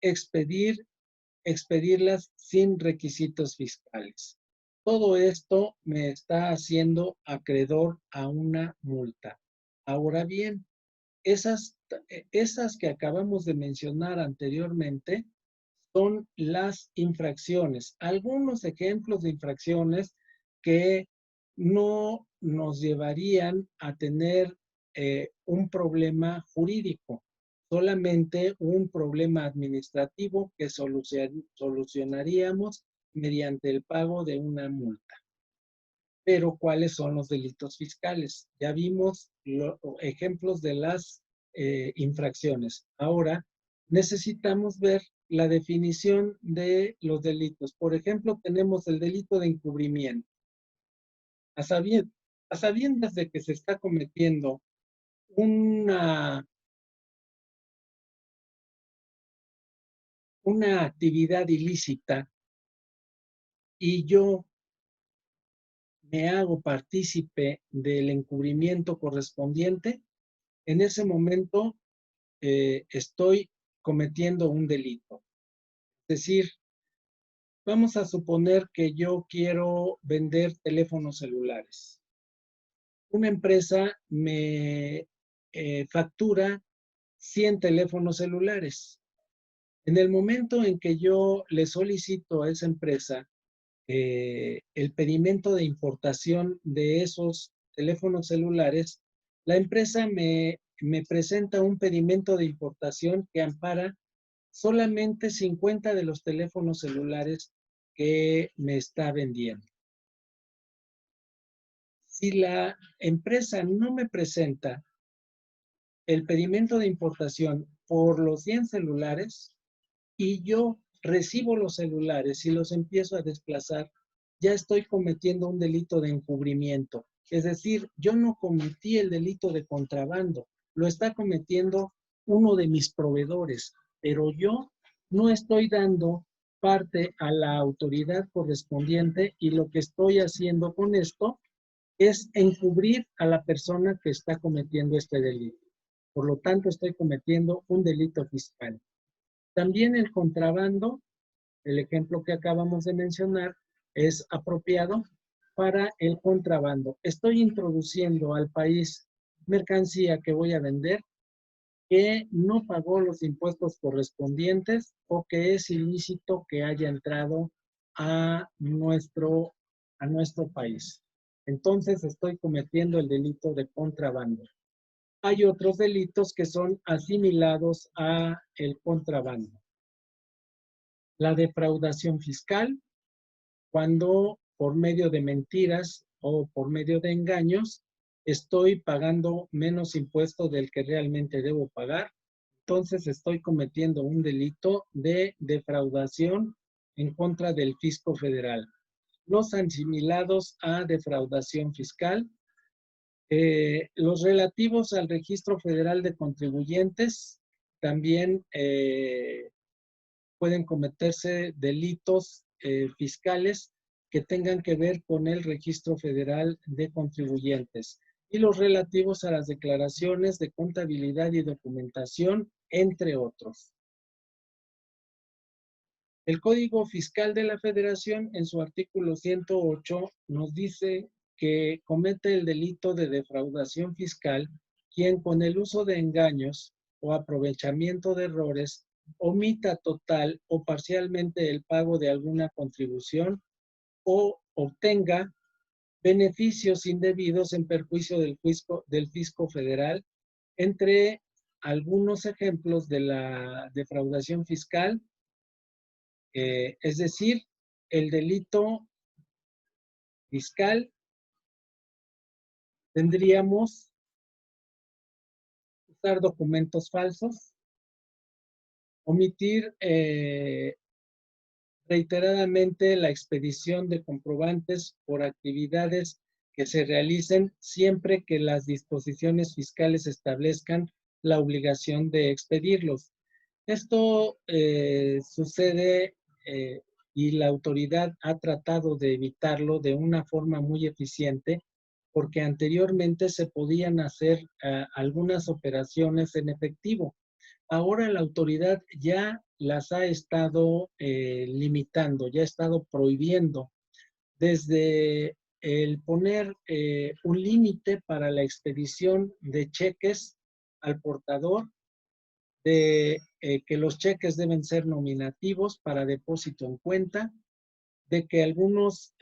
Speaker 1: expedirlas sin requisitos fiscales. Todo esto me está haciendo acreedor a una multa. Ahora bien, esas, esas que acabamos de mencionar anteriormente son las infracciones. Algunos ejemplos de infracciones que no nos llevarían a tener un problema jurídico, solamente un problema administrativo que solucionaríamos mediante el pago de una multa. Pero, ¿cuáles son los delitos fiscales? Ya vimos ejemplos de las infracciones. Ahora, necesitamos ver la definición de los delitos. Por ejemplo, tenemos el delito de encubrimiento. A sabiendas de que se está cometiendo una actividad ilícita y yo me hago partícipe del encubrimiento correspondiente, en ese momento estoy cometiendo un delito. Es decir, vamos a suponer que yo quiero vender teléfonos celulares. Una empresa me factura 100 teléfonos celulares. En el momento en que yo le solicito a esa empresa el pedimento de importación de esos teléfonos celulares, la empresa me presenta un pedimento de importación que ampara solamente 50 de los teléfonos celulares que me está vendiendo. Si la empresa no me presenta el pedimento de importación por los 100 celulares y yo recibo los celulares y los empiezo a desplazar, ya estoy cometiendo un delito de encubrimiento. Es decir, yo no cometí el delito de contrabando, lo está cometiendo uno de mis proveedores, pero yo no estoy dando parte a la autoridad correspondiente y lo que estoy haciendo con esto es encubrir a la persona que está cometiendo este delito. Por lo tanto, estoy cometiendo un delito fiscal. También el contrabando, el ejemplo que acabamos de mencionar, es apropiado para el contrabando. Estoy introduciendo al país mercancía que voy a vender que no pagó los impuestos correspondientes o que es ilícito que haya entrado a nuestro país. Entonces estoy cometiendo el delito de contrabando. Hay otros delitos que son asimilados a el contrabando. La defraudación fiscal, cuando por medio de mentiras o por medio de engaños estoy pagando menos impuesto del que realmente debo pagar. Entonces estoy cometiendo un delito de defraudación en contra del fisco federal. Los asimilados a defraudación fiscal, los relativos al Registro Federal de Contribuyentes, también pueden cometerse delitos fiscales que tengan que ver con el Registro Federal de Contribuyentes y los relativos a las declaraciones de contabilidad y documentación, entre otros. El Código Fiscal de la Federación, en su artículo 108, nos dice que comete el delito de defraudación fiscal quien con el uso de engaños o aprovechamiento de errores omita total o parcialmente el pago de alguna contribución o obtenga beneficios indebidos en perjuicio del fisco federal. Entre algunos ejemplos de la defraudación fiscal, es decir, el delito fiscal, tendríamos usar documentos falsos, omitir reiteradamente la expedición de comprobantes por actividades que se realicen siempre que las disposiciones fiscales establezcan la obligación de expedirlos. Esto sucede y la autoridad ha tratado de evitarlo de una forma muy eficiente porque anteriormente se podían hacer algunas operaciones en efectivo. Ahora la autoridad ya las ha estado limitando, ya ha estado prohibiendo, desde el poner un límite para la expedición de cheques al portador, de que los cheques deben ser nominativos para depósito en cuenta, de que algunas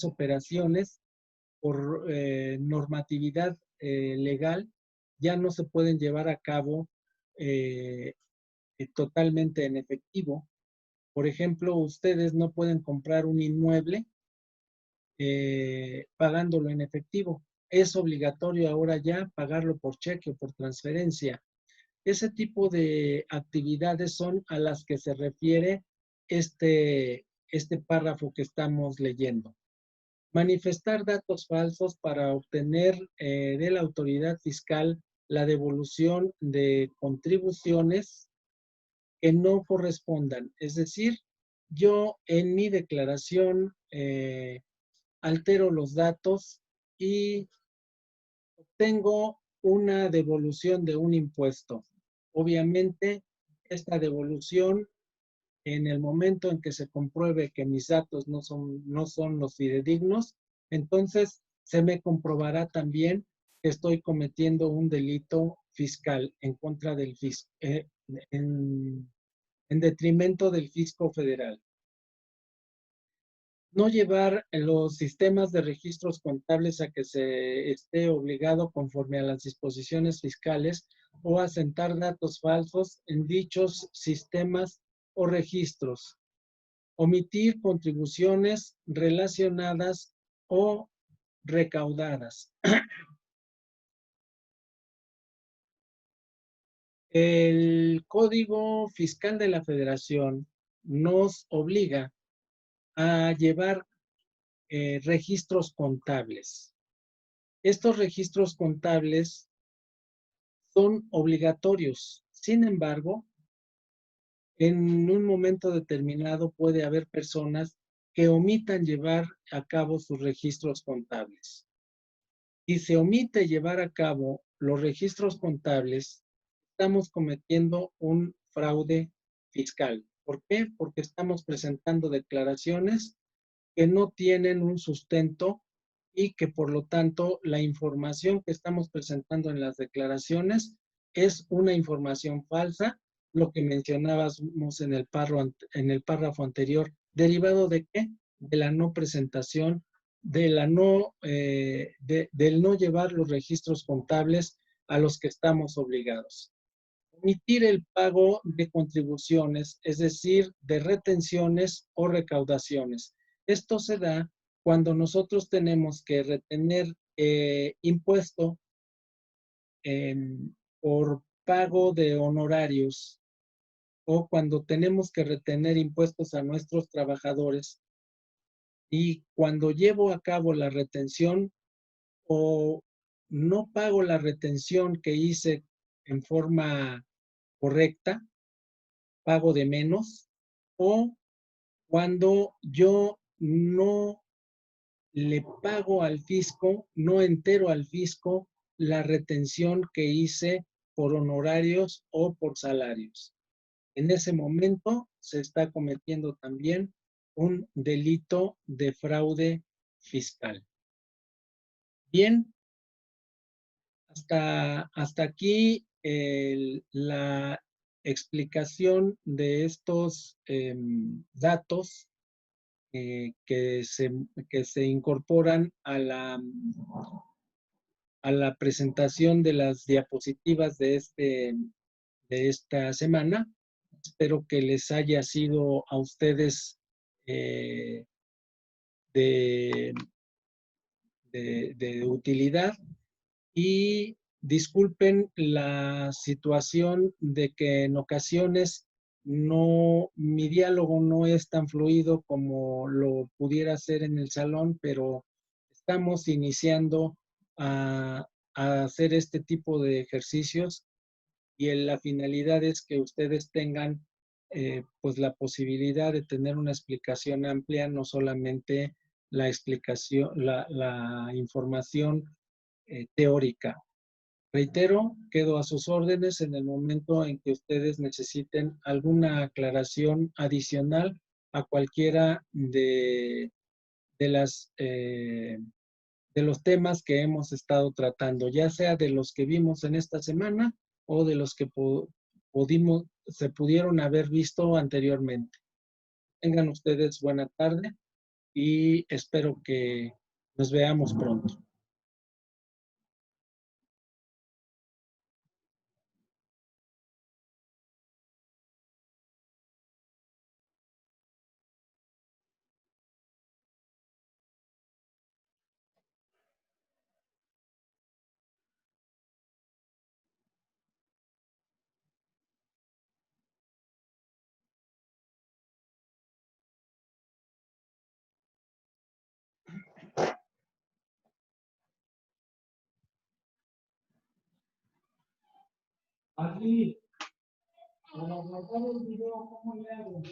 Speaker 1: operaciones por normatividad legal ya no se pueden llevar a cabo totalmente en efectivo. Por ejemplo, ustedes no pueden comprar un inmueble pagándolo en efectivo. Es obligatorio ahora ya pagarlo por cheque o por transferencia. Ese tipo de actividades son a las que se refiere este párrafo que estamos leyendo. Manifestar datos falsos para obtener de la autoridad fiscal la devolución de contribuciones que no correspondan. Es decir, yo en mi declaración altero los datos y obtengo una devolución de un impuesto. Obviamente, esta devolución, en el momento en que se compruebe que mis datos no son los fidedignos, entonces se me comprobará también que estoy cometiendo un delito fiscal en contra del fisco, en detrimento del fisco federal. No llevar los sistemas de registros contables a que se esté obligado conforme a las disposiciones fiscales o asentar datos falsos en dichos sistemas o registros. Omitir contribuciones relacionadas o recaudadas. El Código Fiscal de la Federación nos obliga a llevar registros contables. Estos registros contables son obligatorios. Sin embargo, en un momento determinado puede haber personas que omitan llevar a cabo sus registros contables. Si se omite llevar a cabo los registros contables, estamos cometiendo un fraude fiscal. ¿Por qué? Porque estamos presentando declaraciones que no tienen un sustento y que por lo tanto la información que estamos presentando en las declaraciones es una información falsa, lo que mencionábamos en el párrafo anterior, derivado de qué? De la no presentación del no llevar los registros contables a los que estamos obligados. Omitir el pago de contribuciones, es decir, de retenciones o recaudaciones. Esto se da cuando nosotros tenemos que retener impuesto por pago de honorarios o cuando tenemos que retener impuestos a nuestros trabajadores y cuando llevo a cabo la retención o no pago la retención que hice en forma correcta, pago de menos, o cuando yo no le pago al fisco, no entero al fisco la retención que hice por honorarios o por salarios. En ese momento se está cometiendo también un delito de fraude fiscal. Bien, hasta aquí la explicación de estos datos que se incorporan a la presentación de las diapositivas de esta semana. Espero que les haya sido a ustedes de utilidad y disculpen la situación de que en ocasiones mi diálogo no es tan fluido como lo pudiera ser en el salón, pero estamos iniciando a hacer este tipo de ejercicios y la finalidad es que ustedes tengan pues la posibilidad de tener una explicación amplia, no solamente la explicación, la información teórica. Reitero, quedo a sus órdenes en el momento en que ustedes necesiten alguna aclaración adicional a cualquiera de los temas que hemos estado tratando, ya sea de los que vimos en esta semana o de los que se pudieron haber visto anteriormente. Tengan ustedes buena tarde y espero que nos veamos pronto. Aquí, para guardar el video, ¿cómo le hago?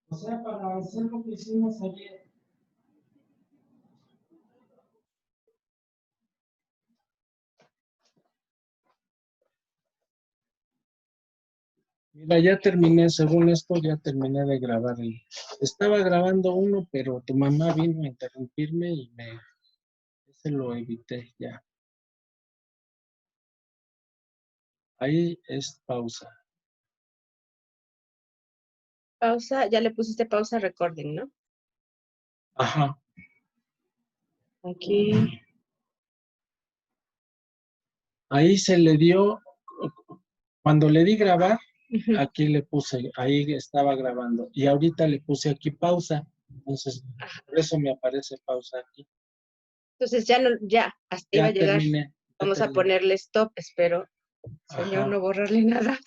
Speaker 1: O sea, para hacer lo que hicimos ayer. Mira, ya terminé, según esto, ya terminé de grabar. Estaba grabando uno, pero tu mamá vino a interrumpirme y se lo evité ya. Ahí es pausa.
Speaker 2: Pausa, ya le pusiste pausa recording, ¿no?
Speaker 1: Ajá.
Speaker 2: Aquí.
Speaker 1: Ahí se le dio, cuando le di grabar, aquí le puse, ahí estaba grabando. Y ahorita le puse aquí pausa. Entonces, por eso me aparece pausa aquí.
Speaker 2: Entonces hasta iba a llegar.
Speaker 1: Terminé.
Speaker 2: Vamos a ponerle stop, espero, señor, no borrarle nada.